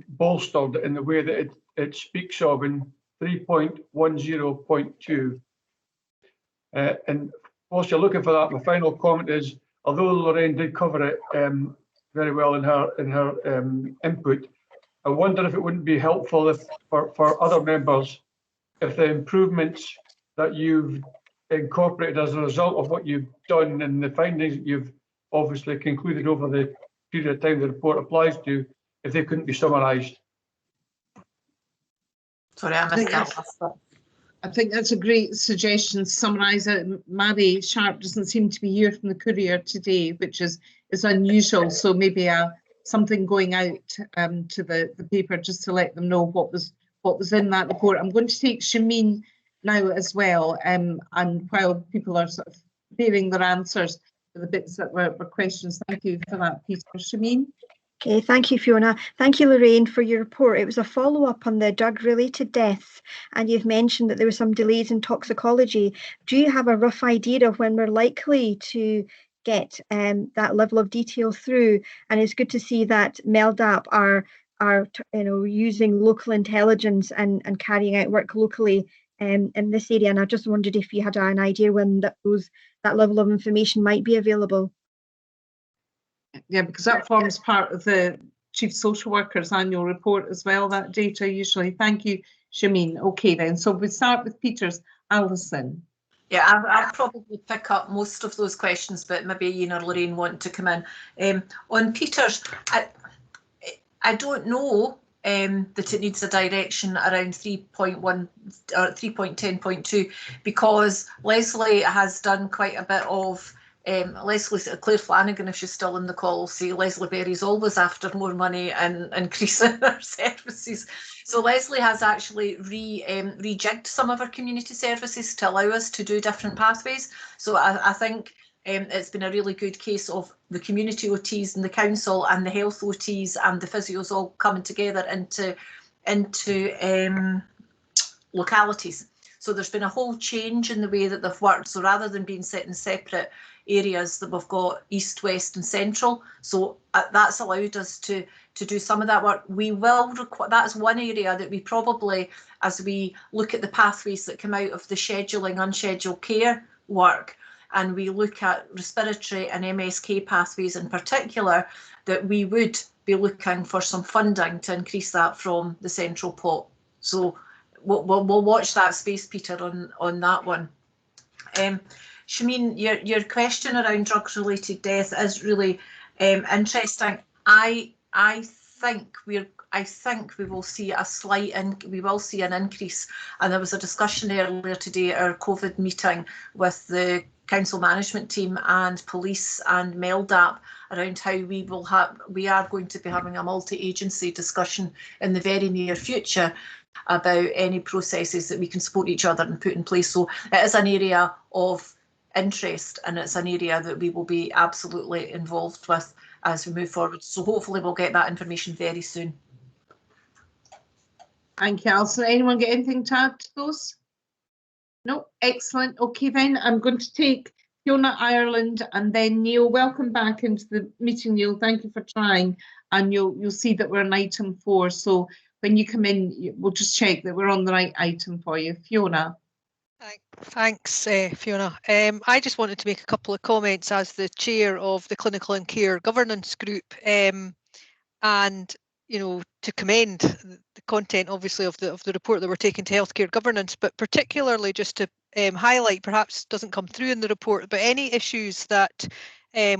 bolstered in the way that it speaks of in 3.10.2? And whilst you're looking for that, my final comment is, although Lorraine did cover it very well in her input, I wonder if it wouldn't be helpful for other members if the improvements that you've incorporated as a result of what you've done and the findings that you've obviously concluded over the period of time the report applies to, if they couldn't be summarised. Sorry, I missed that. I think that's a great suggestion. Summarise it. Mary Sharp doesn't seem to be here from the Courier today, which is unusual. So maybe something going out to the paper just to let them know what was in that report. I'm going to take Shameen now as well, and while people are sort of preparing their answers for the bits that were questions. Thank you for that, Peter. Shameen. Okay, thank you, Fiona. Thank you, Lorraine, for your report. It was a follow-up on the drug-related deaths, and you've mentioned that there were some delays in toxicology. Do you have a rough idea of when we're likely to get that level of detail through? And it's good to see that MELDAP are using local intelligence and carrying out work locally in this area. And I just wondered if you had an idea when that level of information might be available. Yeah, because that forms part of the Chief Social Worker's annual report as well, that data usually. Thank you, Shameen. Okay then, so we start with Peter's. Alison. Yeah, I'll probably pick up most of those questions, but maybe Ian or Lorraine want to come in. On Peter's, I don't know that it needs a direction around 3.1 or 3.10.2 because Leslie has done quite a bit of Claire Flanagan, if she's still in the call, will say Leslie Berry's always after more money and increasing her services. So Leslie has actually rejigged some of her community services to allow us to do different pathways. So I think it's been a really good case of the community OTs and the council and the health OTs and the physios all coming together into localities. So there's been a whole change in the way that they've worked. So rather than being set in separate areas, that we've got east, west and central. So that's allowed us to do some of that work. We will require, that's one area that we probably, as we look at the pathways that come out of the scheduling, unscheduled care work, and we look at respiratory and MSK pathways in particular, that we would be looking for some funding to increase that from the central pot. So we'll watch that space, Peter, on that one. Shameen, your question around drug-related death is really interesting. I think we will see an increase, and there was a discussion earlier today at our COVID meeting with the council management team and police and MELDAP around how we are going to be having a multi-agency discussion in the very near future about any processes that we can support each other and put in place. So it is an area of interest, and it's an area that we will be absolutely involved with as we move forward. So hopefully we'll get that information very soon. Thank you, Alison. Anyone get anything to add to those? No, excellent. Okay then, I'm going to take Fiona Ireland, and then Neil. Welcome back into the meeting, Neil. Thank you for trying, and you'll see that we're on item 4. So when you come in, we'll just check that we're on the right item for you. Fiona. Thanks, Fiona. I just wanted to make a couple of comments as the chair of the Clinical and Care Governance Group, and to commend the content, obviously, of the report that we're taking to healthcare governance, but particularly just to highlight, perhaps doesn't come through in the report, but any issues that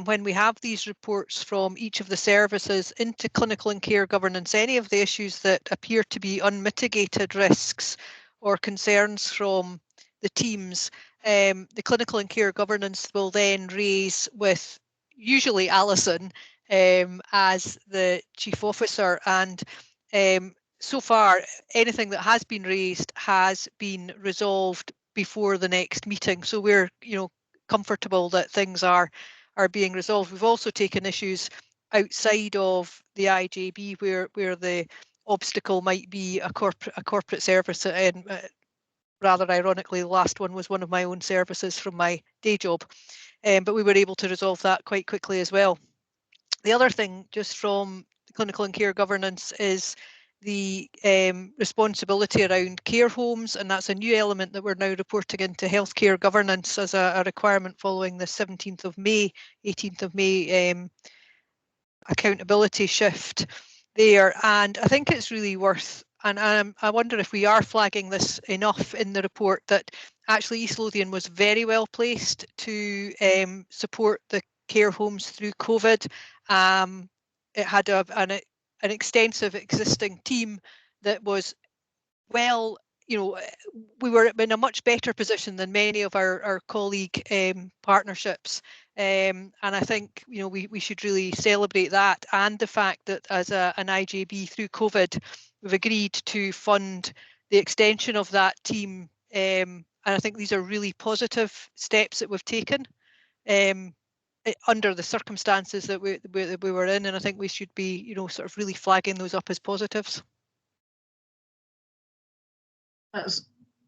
when we have these reports from each of the services into clinical and care governance, any of the issues that appear to be unmitigated risks or concerns from the teams, the clinical and care governance will then raise with usually Alison as the chief officer, and so far anything that has been raised has been resolved before the next meeting, so we're comfortable that things are being resolved. We've also taken issues outside of the IJB where the obstacle might be a corporate service, and rather ironically the last one was one of my own services from my day job, but we were able to resolve that quite quickly as well. The other thing just from clinical and care governance is the responsibility around care homes, and that's a new element that we're now reporting into healthcare governance as a requirement following the 17th of May, 18th of May accountability shift there. And I think it's really worth, and I wonder if we are flagging this enough in the report, that actually East Lothian was very well placed to support the care homes through COVID. It had an extensive existing team that was well, we were in a much better position than many of our colleague partnerships. And I think we should really celebrate that, and the fact that as an IJB through COVID, we've agreed to fund the extension of that team. And I think these are really positive steps that we've taken under the circumstances that we were in, and I think we should be sort of really flagging those up as positives.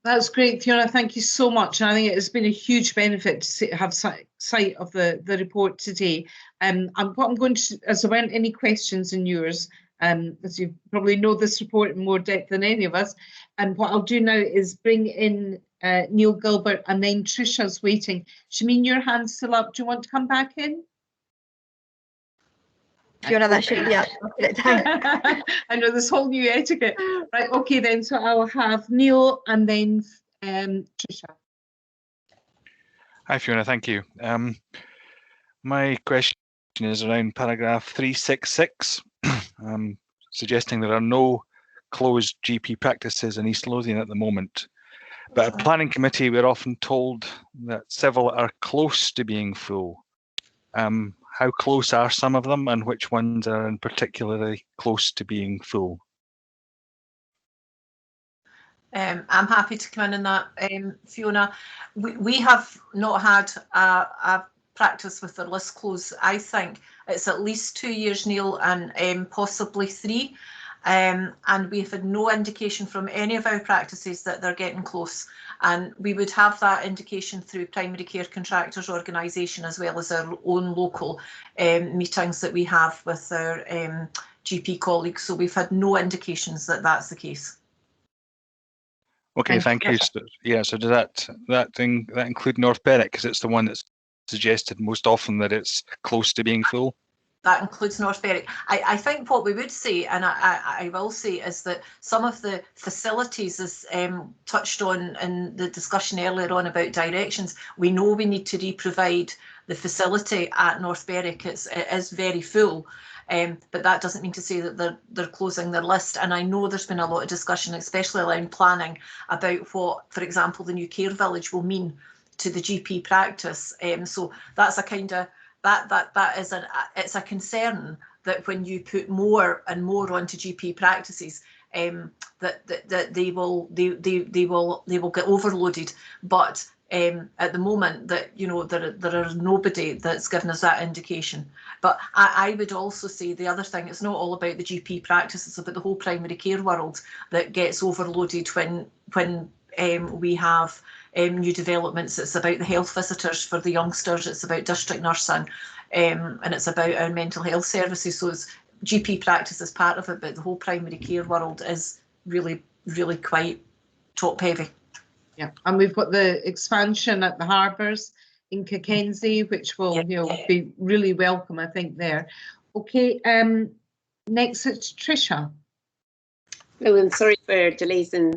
That's great, Fiona. Thank you so much. And I think it has been a huge benefit to have sight of the report today. What I'm going to, as there weren't any questions in yours, as you probably know this report in more depth than any of us, and what I'll do now is bring in Neil Gilbert, and then Trisha's waiting. Shameen, your hand's still up. Do you want to come back in? Fiona, that should be up. I know this whole new etiquette. Right, okay then, so I'll have Neil and then Trisha. Hi Fiona, thank you. My question is around paragraph 366, suggesting there are no closed GP practices in East Lothian at the moment. But at planning committee, we're often told that several are close to being full. How close are some of them, and which ones are in particularly close to being full? I'm happy to come in on that, Fiona. We have not had a practice with their list closed. I think it's at least 2 years, Neil, and possibly 3. And we've had no indication from any of our practices that they're getting close. And we would have that indication through primary care contractors organisation, as well as our own local meetings that we have with our GP colleagues. So we've had no indications that that's the case. Okay, thank you. Yeah, so does that include North Berwick, because it's the one that's suggested most often that it's close to being full? That includes North Berwick. I think what we would say, and I will say, is that some of the facilities, as touched on in the discussion earlier on about directions, we know we need to re-provide the facility at North Berwick. It is very full, but that doesn't mean to say that they're closing their list. And I know there's been a lot of discussion, especially around planning, about what, for example, the new care village will mean to the GP practice. So that's a kind of it's a concern that when you put more and more onto GP practices, that they will get overloaded. But at the moment, that there are nobody that's given us that indication. But I would also say the other thing, it's not all about the GP practice, it's about the whole primary care world that gets overloaded when we have new developments. It's about the health visitors for the youngsters, it's about district nursing, and it's about our mental health services. So it's GP practice is part of it, but the whole primary care world is really quite top heavy. Yeah, and we've got the expansion at the harbours in Cockenzie, which will be really welcome, I think, there. Okay, next it's Tricia. Hello, and sorry for delays in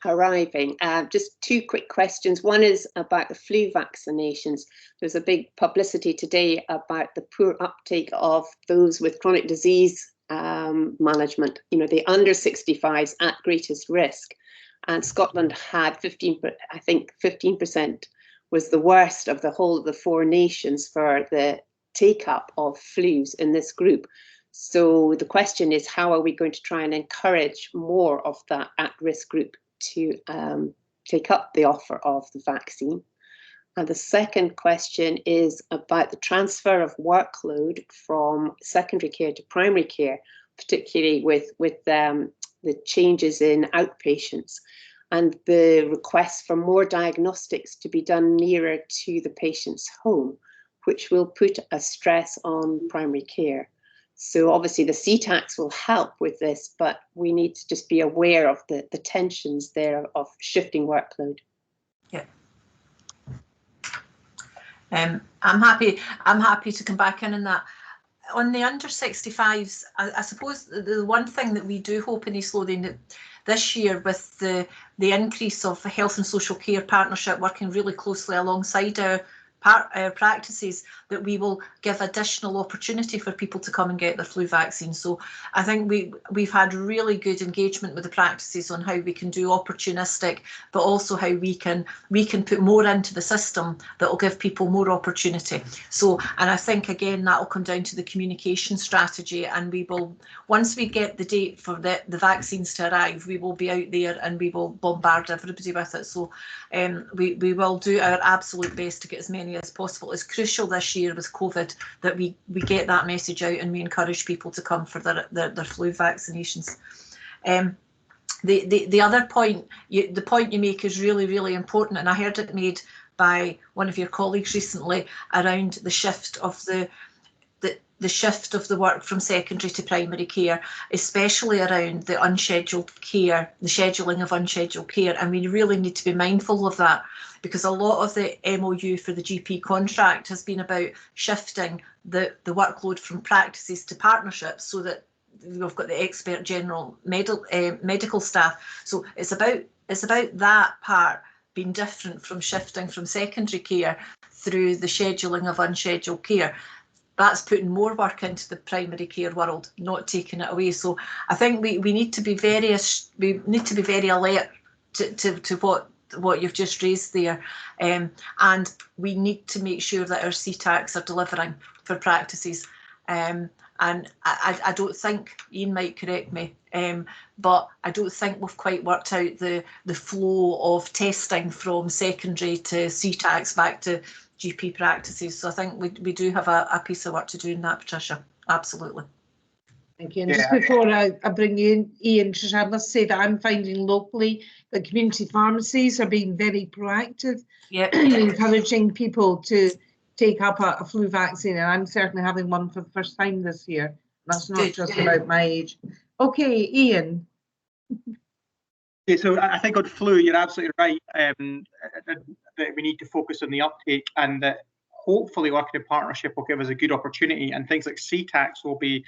arriving. Just two quick questions. One is about the flu vaccinations. There's a big publicity today about the poor uptake of those with chronic disease management, you know, the under 65s at greatest risk. And Scotland had 15% was the worst of the whole of the 4 nations for the take-up of flus in this group. So the question is, how are we going to try and encourage more of that at-risk group to take up the offer of the vaccine? And the second question is about the transfer of workload from secondary care to primary care, particularly with the changes in outpatients and the request for more diagnostics to be done nearer to the patient's home, which will put a stress on primary care. So obviously the CTACs will help with this, but we need to just be aware of the tensions there of shifting workload. Yeah. I'm happy to come back in on that. On the under 65s, I suppose the one thing that we do hope in East Lothian this year, with the increase of the health and social care partnership working really closely alongside our practices, that we will give additional opportunity for people to come and get their flu vaccine. So I think we've had really good engagement with the practices on how we can do opportunistic, but also how we can put more into the system that will give people more opportunity. So, and I think again that will come down to the communication strategy, and we will, once we get the date for the vaccines to arrive, we will be out there and we will bombard everybody with it. So we will do our absolute best to get as many as possible. It's crucial this year with COVID that we get that message out and we encourage people to come for their flu vaccinations. The other point, the point you make is really important, and I heard it made by one of your colleagues recently around the shift of the shift of the work from secondary to primary care, especially around the unscheduled care, the scheduling of unscheduled care, and we really need to be mindful of that, because a lot of the MOU for the GP contract has been about shifting the workload from practices to partnerships, so that we've got the expert general medical staff. So it's about that part being different from shifting from secondary care through the scheduling of unscheduled care. That's putting more work into the primary care world, not taking it away. So I think we need to be very alert to what you've just raised there, and we need to make sure that our CTACs are delivering for practices. And I don't think, Ian might correct me, but I don't think we've quite worked out the flow of testing from secondary to CTACs back to GP practices. So I think we do have a piece of work to do in that, Patricia. Absolutely. Thank you. And just before I bring you in, Ian, Tricia, I must say that I'm finding locally that community pharmacies are being very proactive, encouraging people to take up a flu vaccine, and I'm certainly having one for the first time this year. That's not just about my age. Okay, Ian. Okay, so I think on flu, you're absolutely right, that we need to focus on the uptake, and that hopefully working in partnership will give us a good opportunity, and things like CTACs will be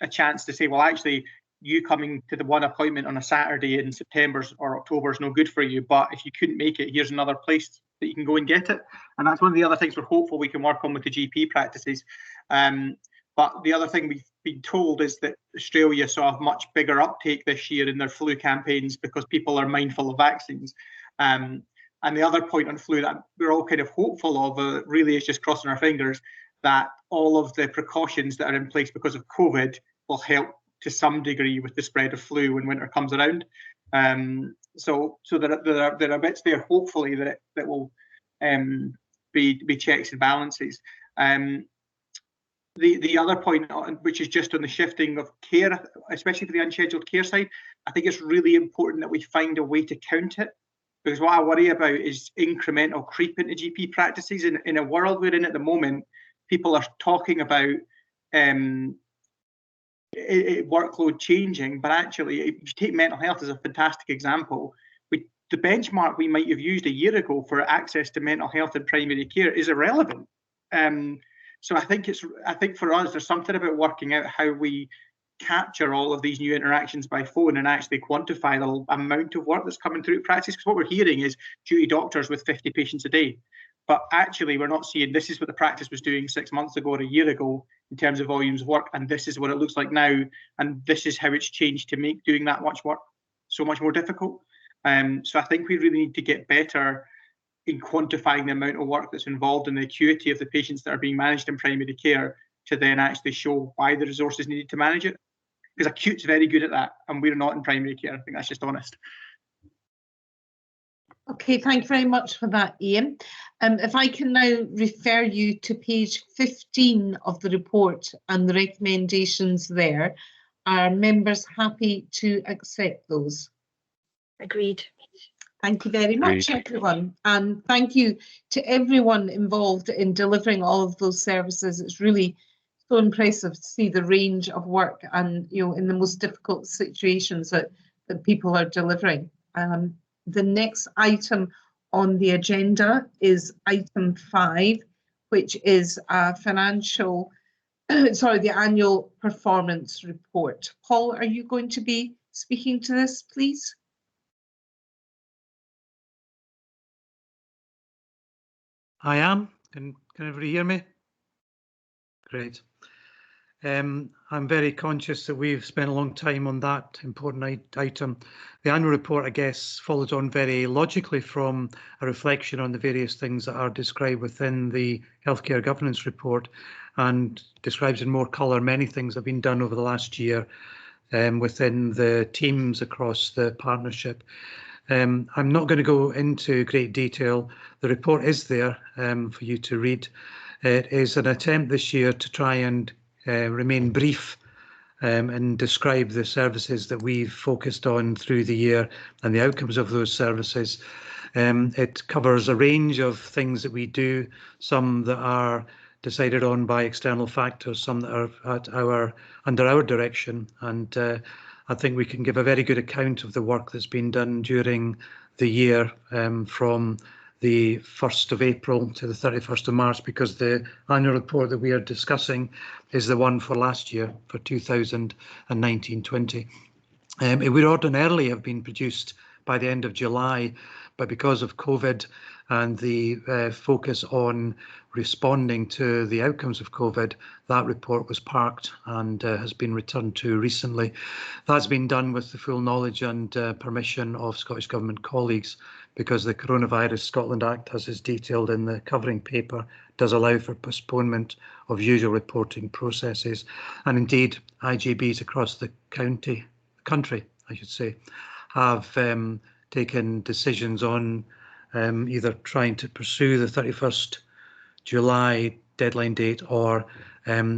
a chance to say, well, actually, you coming to the one appointment on a Saturday in September or October is no good for you, but if you couldn't make it, here's another place that you can go and get it. And that's one of the other things we're hopeful we can work on with the GP practices. But the other thing we've been told is that Australia saw a much bigger uptake this year in their flu campaigns because people are mindful of vaccines. And the other point on flu that we're all kind of hopeful of really is just crossing our fingers that all of the precautions that are in place because of COVID will help to some degree with the spread of flu when winter comes around. So there are bits there, hopefully, that will be checks and balances. The other point, which is just on the shifting of care, especially for the unscheduled care side, I think it's really important that we find a way to count it, because what I worry about is incremental creep into GP practices. In a world we're in at the moment, people are talking about workload changing, but actually, if you take mental health as a fantastic example, the benchmark we might have used a year ago for access to mental health in primary care is irrelevant. So I think for us, there's something about working out how we capture all of these new interactions by phone and actually quantify the amount of work that's coming through practice. Because what we're hearing is duty doctors with 50 patients a day. But actually, we're not seeing this is what the practice was doing 6 months ago or a year ago in terms of volumes of work, and this is what it looks like now, and this is how it's changed to make doing that much work so much more difficult. So I think we really need to get better in quantifying the amount of work that's involved in the acuity of the patients that are being managed in primary care to then actually show why the resources needed to manage it. Because acute's very good at that, and we're not in primary care. I think that's just honest. Okay, thank you very much for that, Ian. If I can now refer you to page 15 of the report and the recommendations there, are members happy to accept those? Agreed. Thank you very much, everyone. And thank you to everyone involved in delivering all of those services. It's really so impressive to see the range of work and, you know, in the most difficult situations that people are delivering. The next item on the agenda is item 5, which is the annual performance report. Paul, are you going to be speaking to this, please? I am. Can everybody hear me? Great. I'm very conscious that we've spent a long time on that important item. The annual report, I guess, follows on very logically from a reflection on the various things that are described within the healthcare governance report, and describes in more colour many things that have been done over the last year within the teams across the partnership. I'm not going to go into great detail. The report is there for you to read. It is an attempt this year to try and remain brief and describe the services that we've focused on through the year and the outcomes of those services. It covers a range of things that we do, some that are decided on by external factors, some that are under our direction, and I think we can give a very good account of the work that's been done during the year from the 1st of April to the 31st of March, because the annual report that we are discussing is the one for last year, for 2019-20. It would ordinarily have been produced by the end of July, but because of COVID and the focus on responding to the outcomes of COVID, that report was parked and has been returned to recently. That's been done with the full knowledge and permission of Scottish Government colleagues, because the Coronavirus Scotland Act, as is detailed in the covering paper, does allow for postponement of usual reporting processes. And indeed, IJBs across the country, I should say, have taken decisions on either trying to pursue the 31st July deadline date or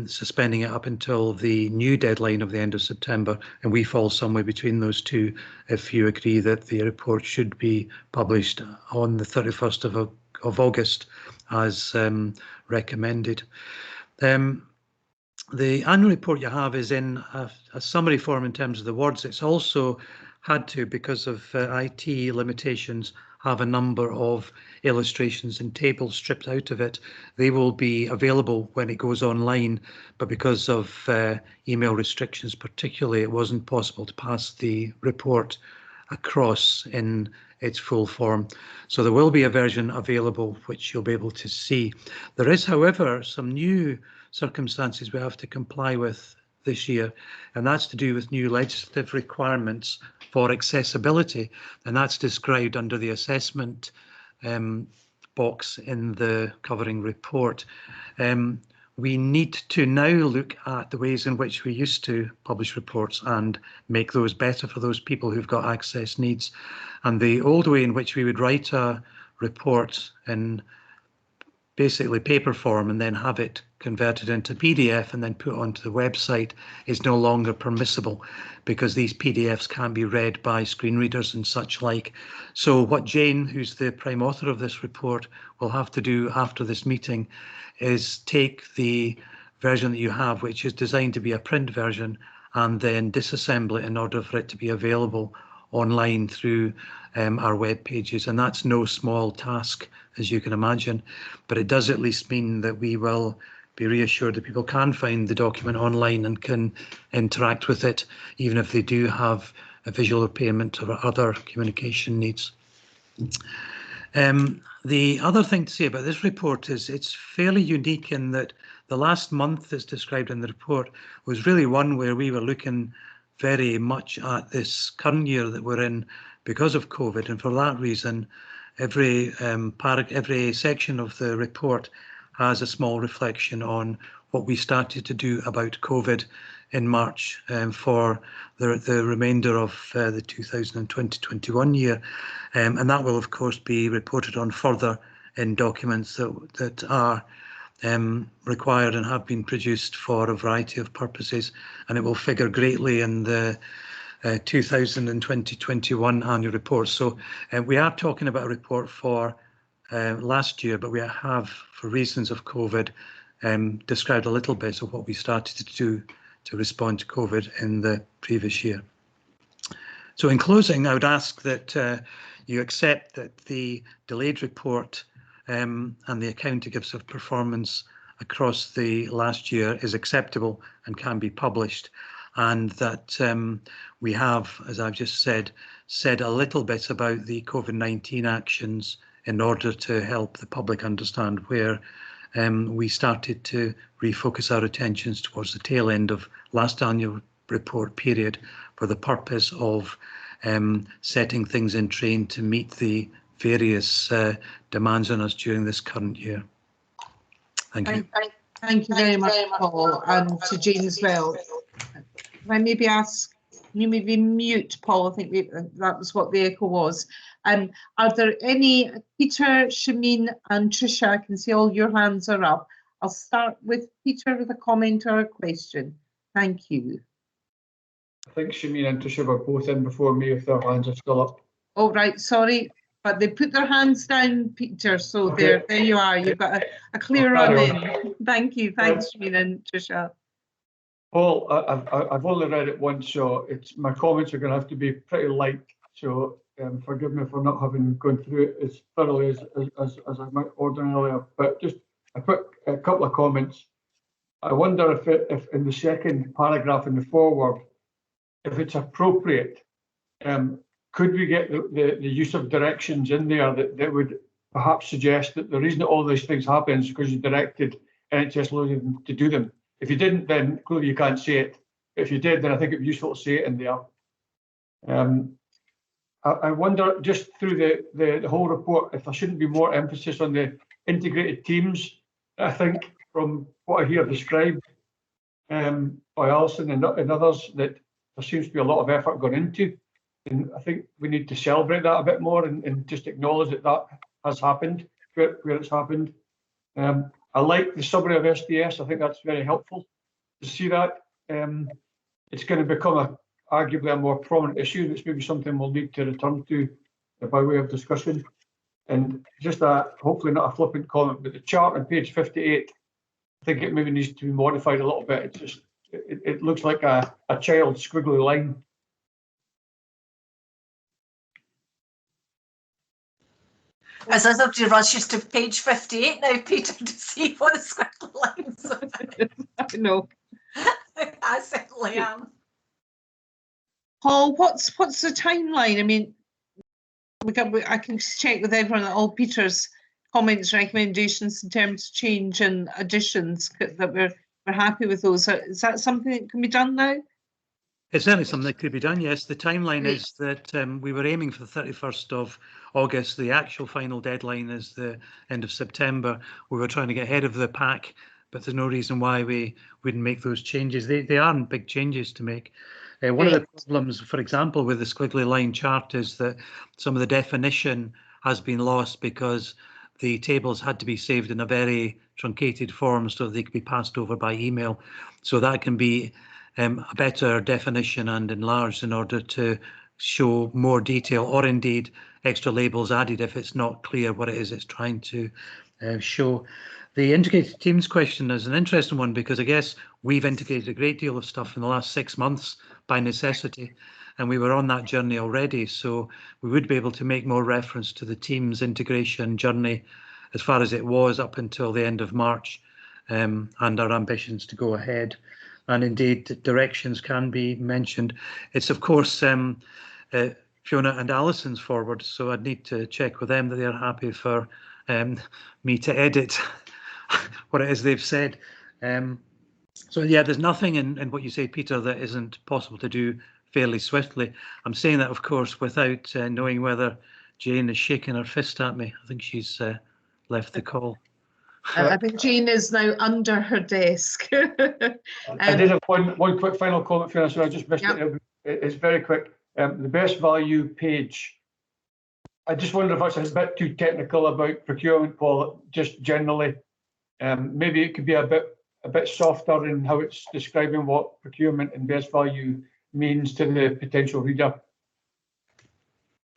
suspending it up until the new deadline of the end of September, and we fall somewhere between those two if you agree that the report should be published on the 31st of August as recommended. The annual report you have is in a summary form in terms of the words. It's also had to, because of IT limitations, have a number of illustrations and tables stripped out of it. They will be available when it goes online, but because of email restrictions particularly, it wasn't possible to pass the report across in its full form. So there will be a version available which you'll be able to see. There is, however, some new circumstances we have to comply with this year, and that's to do with new legislative requirements for accessibility, and that's described under the assessment box in the covering report. We need to now look at the ways in which we used to publish reports and make those better for those people who've got access needs. And the old way in which we would write a report in basically paper form and then have it converted into PDF and then put onto the website is no longer permissible, because these PDFs can't be read by screen readers and such like. So what Jane, who's the prime author of this report, will have to do after this meeting is take the version that you have, which is designed to be a print version, and then disassemble it in order for it to be available online through our web pages. And that's no small task, as you can imagine, but it does at least mean that we will be reassured that people can find the document online and can interact with it, even if they do have a visual impairment or other communication needs. The other thing to say about this report is it's fairly unique in that the last month that's described in the report was really one where we were looking very much at this current year that we're in because of COVID, and for that reason every section of the report has a small reflection on what we started to do about COVID in March for the remainder of the 2020-21 year, and that will of course be reported on further in documents that are required and have been produced for a variety of purposes, and it will figure greatly in the 2020-21 annual report. So we are talking about a report for last year, but we have, for reasons of COVID, described a little bit of what we started to do to respond to COVID in the previous year. So in closing, I would ask that you accept that the delayed report and the account it gives of performance across the last year is acceptable and can be published, and that we have, as I've just said a little bit about the COVID-19 actions in order to help the public understand where we started to refocus our attentions towards the tail end of last annual report period for the purpose of setting things in train to meet the various demands on us during this current year. Thank you. Thank you very much, Paul, and to Jane as well. Can I maybe ask, you maybe mute, Paul? I think that was what the echo was. Are there any, Peter, Shameen and Tricia, I can see all your hands are up. I'll start with Peter with a comment or a question. Thank you. I think Shameen and Tricia were both in before me if their hands are still up. Oh, right, sorry, but they put their hands down, Peter, so okay. There you are. You've got a clear run in. Thank you. Thanks, Shameen and Tricia. Paul, I've only read it once, so my comments are going to have to be pretty light. So forgive me for not having gone through it as thoroughly as I might ordinarily have. But just a couple of comments. I wonder if in the second paragraph in the foreword, if it's appropriate, could we get the use of directions in there that would perhaps suggest that the reason that all these things happen is because you directed NHS Lothian to do them. If you didn't, then clearly you can't say it. If you did, then I think it'd be useful to say it in there. I wonder, just through the whole report, if there shouldn't be more emphasis on the integrated teams. I think from what I hear described by Alison and others, that there seems to be a lot of effort gone into. And I think we need to celebrate that a bit more and just acknowledge that has happened where it's happened. I like the summary of SDS. I think that's very helpful to see that. It's going to become arguably a more prominent issue. It's maybe something we'll need to return to by way of discussion. And just hopefully not a flippant comment, but the chart on page 58, I think it maybe needs to be modified a little bit. It looks like a child's squiggly line. As everybody rushes to page 58 now, Peter, to see what the squiggly lines are. I know. I certainly am. Paul, what's the timeline? I mean, I can just check with everyone that all Peter's comments, recommendations in terms of change and additions, that we're happy with those. Is that something that can be done now? It's certainly something that could be done, yes. The timeline is that we were aiming for the 31st of August. The actual final deadline is the end of September. We were trying to get ahead of the pack, but there's no reason why we wouldn't make those changes. They aren't big changes to make. One of the problems, for example, with the squiggly line chart is that some of the definition has been lost because the tables had to be saved in a very truncated form so they could be passed over by email. So that can be a better definition and enlarged in order to show more detail, or indeed extra labels added if it's not clear what it is it's trying to show. The integrated teams question is an interesting one, because I guess we've integrated a great deal of stuff in the last 6 months by necessity, and we were on that journey already, so we would be able to make more reference to the teams integration journey as far as it was up until the end of March, and our ambitions to go ahead. And indeed, directions can be mentioned. It's of course Fiona and Alison's forward, so I'd need to check with them that they're happy for me to edit what it is they've said. So yeah, there's nothing in what you say, Peter, that isn't possible to do fairly swiftly. I'm saying that, of course, without knowing whether Jane is shaking her fist at me. I think she's left the call. I think Jane is now under her desk. I did have one quick final comment, Fiona, so I just missed it. It's very quick. The best value page. I just wonder if that's a bit too technical about procurement, Paul, just generally. Maybe it could be a bit softer in how it's describing what procurement and best value means to the potential reader.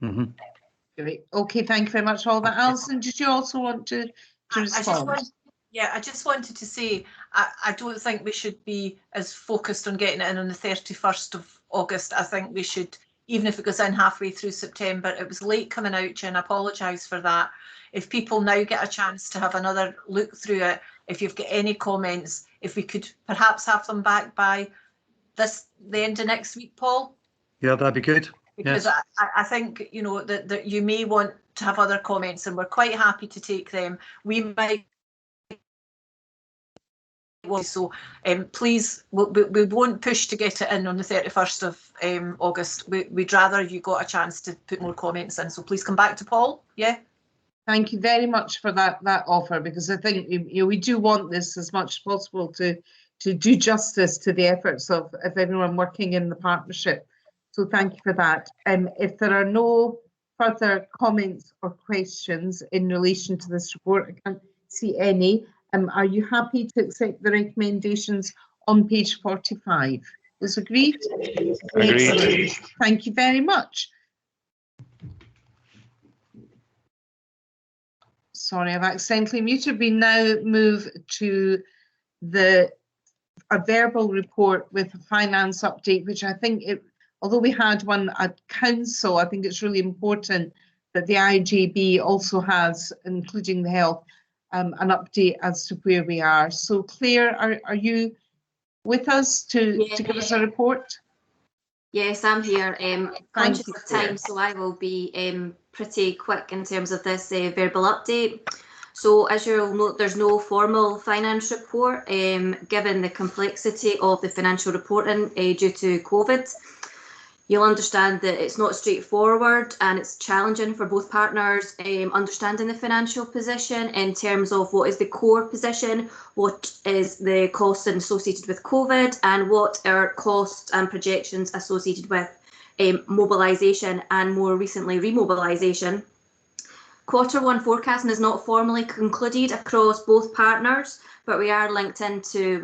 Mm-hmm. Great. Okay, thank you very much for all that. Alison, did you also want to respond? I just wanted to say, I don't think we should be as focused on getting it in on the 31st of August. I think we should, even if it goes in halfway through September. It was late coming out, Jen, I apologise for that. If people now get a chance to have another look through it, if you've got any comments, if we could perhaps have them back by the end of next week, Paul? Yeah, that'd be good. Because yes. I think, you know, that you may want to have other comments, and we're quite happy to take them. We might. So please, we won't push to get it in on the 31st of August. We'd rather you got a chance to put more comments in. So please come back to Paul. Yeah. Thank you very much for that offer, because I think we do want this as much as possible to do justice to the efforts of everyone working in the partnership. So thank you for that. If there are no further comments or questions in relation to this report, I can't see any. Are you happy to accept the recommendations on page 45? Is agreed? Agreed. Excellent. Thank you very much. Sorry, I've accidentally muted. We now move to a verbal report with a finance update, which I think, although we had one at council, I think it's really important that the IJB also has, including the health, an update as to where we are. So Claire, are you with us to give us a report? Yes, I'm here. Conscious of time, so I will be pretty quick in terms of this verbal update. So as you'll note, there's no formal finance report given the complexity of the financial reporting due to COVID. You'll understand that it's not straightforward and it's challenging for both partners understanding the financial position in terms of what is the core position, what is the costs associated with COVID, and what are costs and projections associated with mobilisation and more recently remobilisation. Q1 forecasting is not formally concluded across both partners, but we are linked into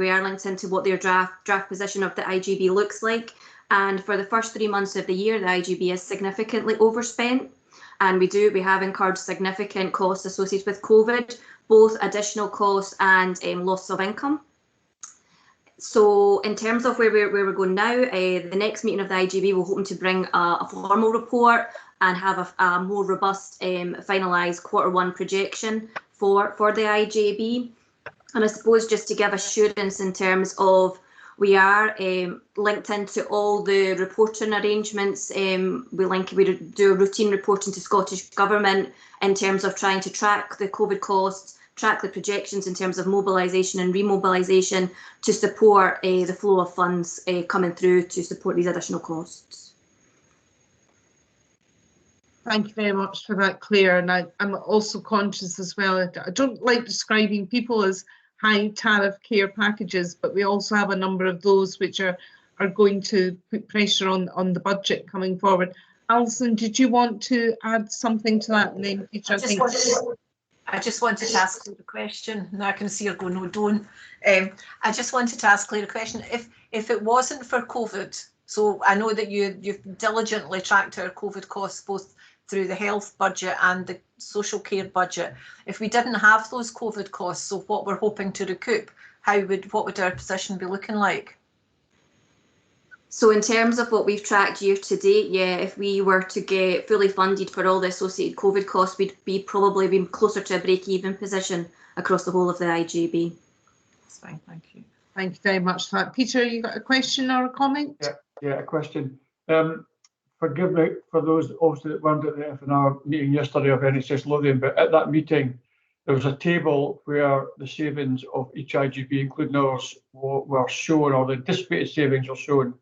what their draft position of the IJB looks like. And for the first 3 months of the year, the IJB is significantly overspent, and we have incurred significant costs associated with COVID, both additional costs and loss of income. So in terms of where we're going now, the next meeting of the IJB, we're hoping to bring a formal report and have a more robust finalised Q1 projection for the IJB. And I suppose just to give assurance in terms of we are linked into all the reporting arrangements. We do routine reporting to Scottish Government in terms of trying to track the COVID costs, track the projections in terms of mobilisation and remobilisation to support the flow of funds coming through to support these additional costs. Thank you very much for that, Claire. And I'm also conscious as well, I don't like describing people as high tariff care packages, but we also have a number of those which are going to put pressure on the budget coming forward. Alison, did you want to add something to that? And then Peter, I just wanted to ask Claire a question. Now I can see her go, no, don't. I just wanted to ask Claire a question. If it wasn't for COVID, so I know that you've diligently tracked our COVID costs both through the health budget and the social care budget. If we didn't have those COVID costs, so what we're hoping to recoup, what would our position be looking like? So in terms of what we've tracked year to date, yeah, if we were to get fully funded for all the associated COVID costs, we'd probably be closer to a break-even position across the whole of the IJB. That's fine, thank you. Thank you very much for that. Peter, you got a question or a comment? Yeah, a question. Forgive me for those obviously that weren't at the F&R meeting yesterday of NHS Lothian, but at that meeting there was a table where the savings of each IJB, including ours, were shown, or the anticipated savings were shown,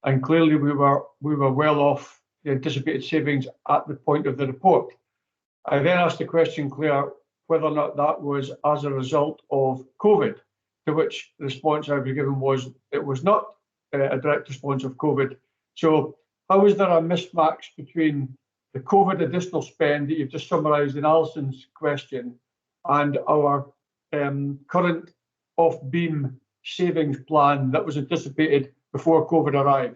and clearly we were well off the anticipated savings at the point of the report. I then asked the question, Claire, whether or not that was as a result of COVID, to which the response I was given was it was not a direct response of COVID. So how is there a mismatch between the COVID additional spend that you've just summarised in Alison's question and our current off-beam savings plan that was anticipated before COVID arrived?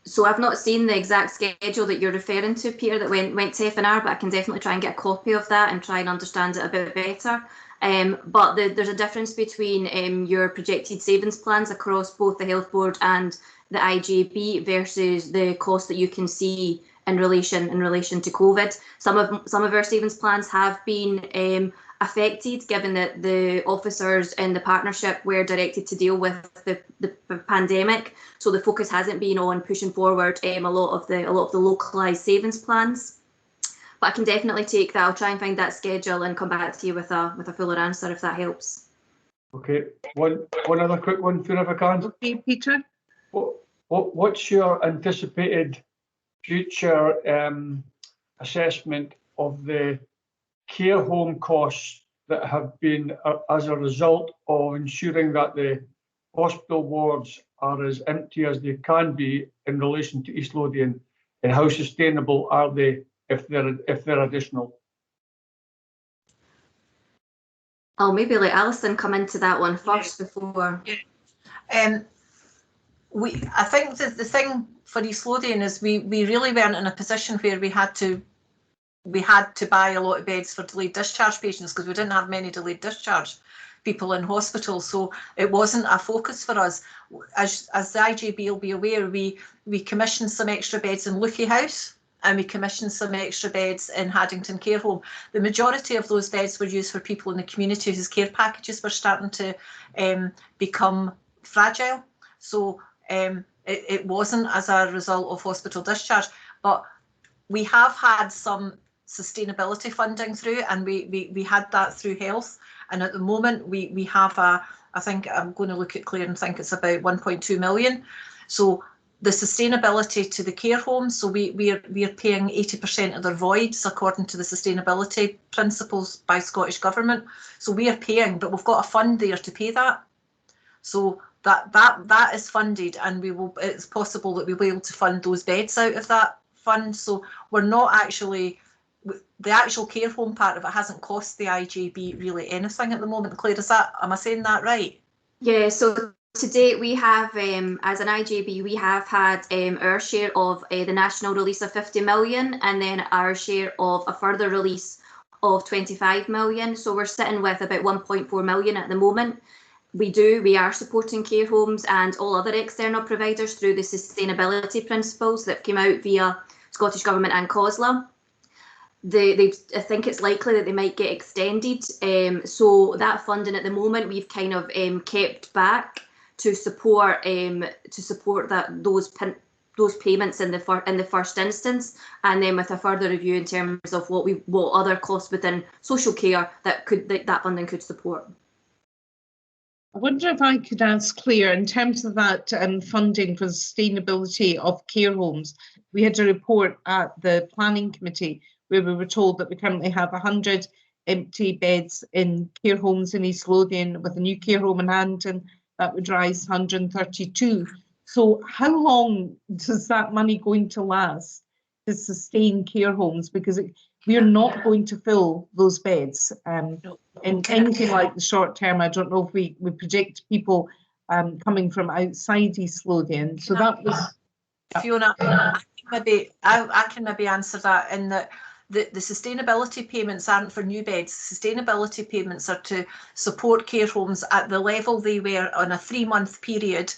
So I've not seen the exact schedule that you're referring to, Peter, that went to F&R, but I can definitely try and get a copy of that and try and understand it a bit better. But there's a difference between your projected savings plans across both the Health Board and the IJB versus the cost that you can see in relation to COVID. Some of our savings plans have been affected, given that the officers in the partnership were directed to deal with the pandemic. So the focus hasn't been on pushing forward a lot of the localised savings plans. But I can definitely take that. I'll try and find that schedule and come back to you with a fuller answer if that helps. Okay, one other quick one, if I can. Okay, Peter. What's your anticipated future assessment of the care home costs that have been as a result of ensuring that the hospital wards are as empty as they can be in relation to East Lothian, and how sustainable are they if they're additional? I'll maybe let Alison come into that one first before. I think that the thing for East Lothian is we really weren't in a position where we had to buy a lot of beds for delayed discharge patients, because we didn't have many delayed discharge people in hospital, so it wasn't a focus for us. As the IJB will be aware, we commissioned some extra beds in Lucky House, and we commissioned some extra beds in Haddington Care Home. The majority of those beds were used for people in the community whose care packages were starting to become fragile. So it wasn't as a result of hospital discharge, but we have had some sustainability funding through, and we had that through health. And at the moment we have I think I'm going to look at Claire and think it's about 1.2 million. So the sustainability to the care homes, so we are paying 80% of their voids according to the sustainability principles by Scottish Government. So we are paying, but we've got a fund there to pay that. So that is funded, and it's possible that we'll be able to fund those beds out of that fund. So we're not actually, the actual care home part of it hasn't cost the IJB really anything at the moment. Claire, am I saying that right? Yeah, so to date we have, as an IJB, we have had our share of the national release of 50 million, and then our share of a further release of 25 million. So we're sitting with about 1.4 million at the moment. We are supporting care homes and all other external providers through the sustainability principles that came out via Scottish Government and COSLA. I think it's likely that they might get extended. So that funding at the moment we've kind of kept back to support those payments in the first instance, and then with a further review in terms of what other costs within social care that funding could support. I wonder if I could ask Claire, in terms of that funding for the sustainability of care homes, we had a report at the planning committee where we were told that we currently have 100 empty beds in care homes in East Lothian, with a new care home in Hampton that would rise 132. So how long does that money going to last to sustain care homes, because we are not going to fill those beds in anything like the short term. I don't know if we predict people coming from outside East Lothian. So that was Fiona. I can maybe answer that in that the sustainability payments aren't for new beds. Sustainability payments are to support care homes at the level they were on a 3-month period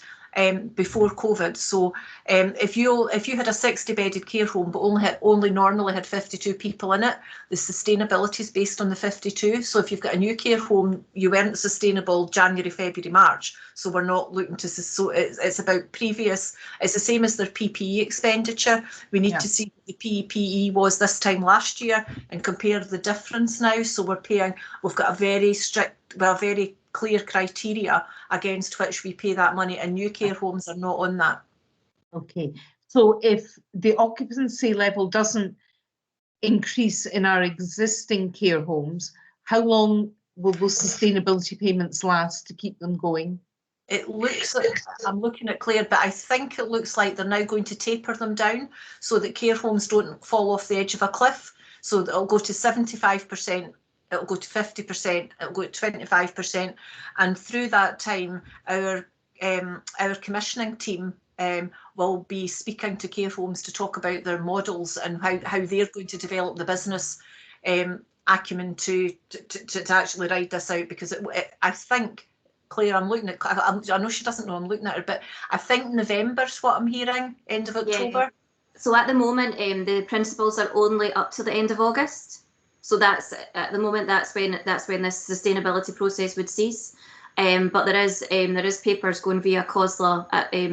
before COVID. So if you had a 60-bedded care home but only normally had 52 people in it, the sustainability is based on the 52. So if you've got a new care home, you weren't sustainable January, February, March. So we're not looking to. So it's about previous. It's the same as their PPE expenditure. We need to see what the PPE was this time last year and compare the difference now. So we've got a very strict, very clear criteria against which we pay that money, and new care homes are not on that. Okay, so if the occupancy level doesn't increase in our existing care homes, how long will those sustainability payments last to keep them going? It looks like, I'm looking at Claire, but I think it looks like they're now going to taper them down so that care homes don't fall off the edge of a cliff. So it'll go to 75%. It'll go to 50%, it'll go to 25%, and through that time, our commissioning team will be speaking to care homes to talk about their models and how they're going to develop the business acumen to actually ride this out. Because I think, Claire, I'm looking at. I know she doesn't know I'm looking at her, but I think November's what I'm hearing, end of October. Yeah. So at the moment, the principals are only up to the end of August. So that's at the moment. That's when this sustainability process would cease. But there is papers going via COSLA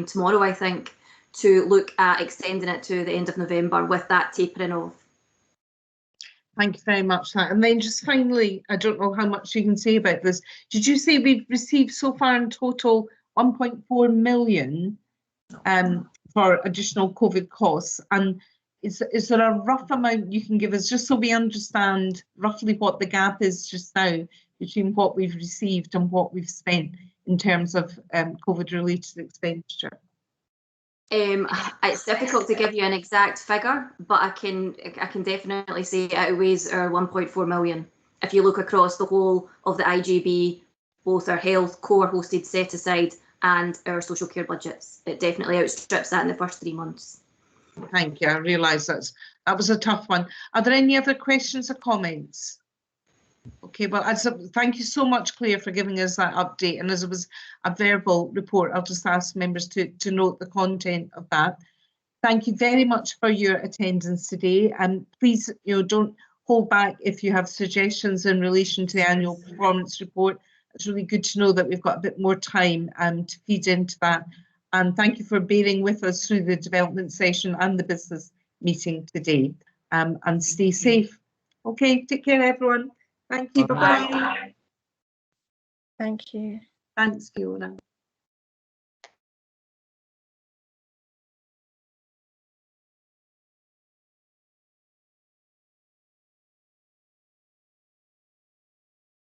tomorrow, I think, to look at extending it to the end of November with that tapering off. Thank you very much. And then just finally, I don't know how much you can say about this. Did you say we've received so far in total 1.4 million for additional COVID costs? And is there a rough amount you can give us, just so we understand roughly what the gap is just now between what we've received and what we've spent in terms of COVID-related expenditure? It's difficult to give you an exact figure, but I can definitely say it outweighs our 1.4 million. If you look across the whole of the IJB, both our health, core hosted set aside and our social care budgets, it definitely outstrips that in the first 3 months. Thank you. I realise that was a tough one. Are there any other questions or comments? Okay, well, thank you so much, Claire, for giving us that update. And as it was a verbal report, I'll just ask members to note the content of that. Thank you very much for your attendance today. And please, don't hold back if you have suggestions in relation to the annual performance report. It's really good to know that we've got a bit more time to feed into that. And thank you for bearing with us through the development session and the business meeting today. And stay safe. Okay, take care, everyone. Thank you. Bye-bye. Thank you. Thanks, Fiona.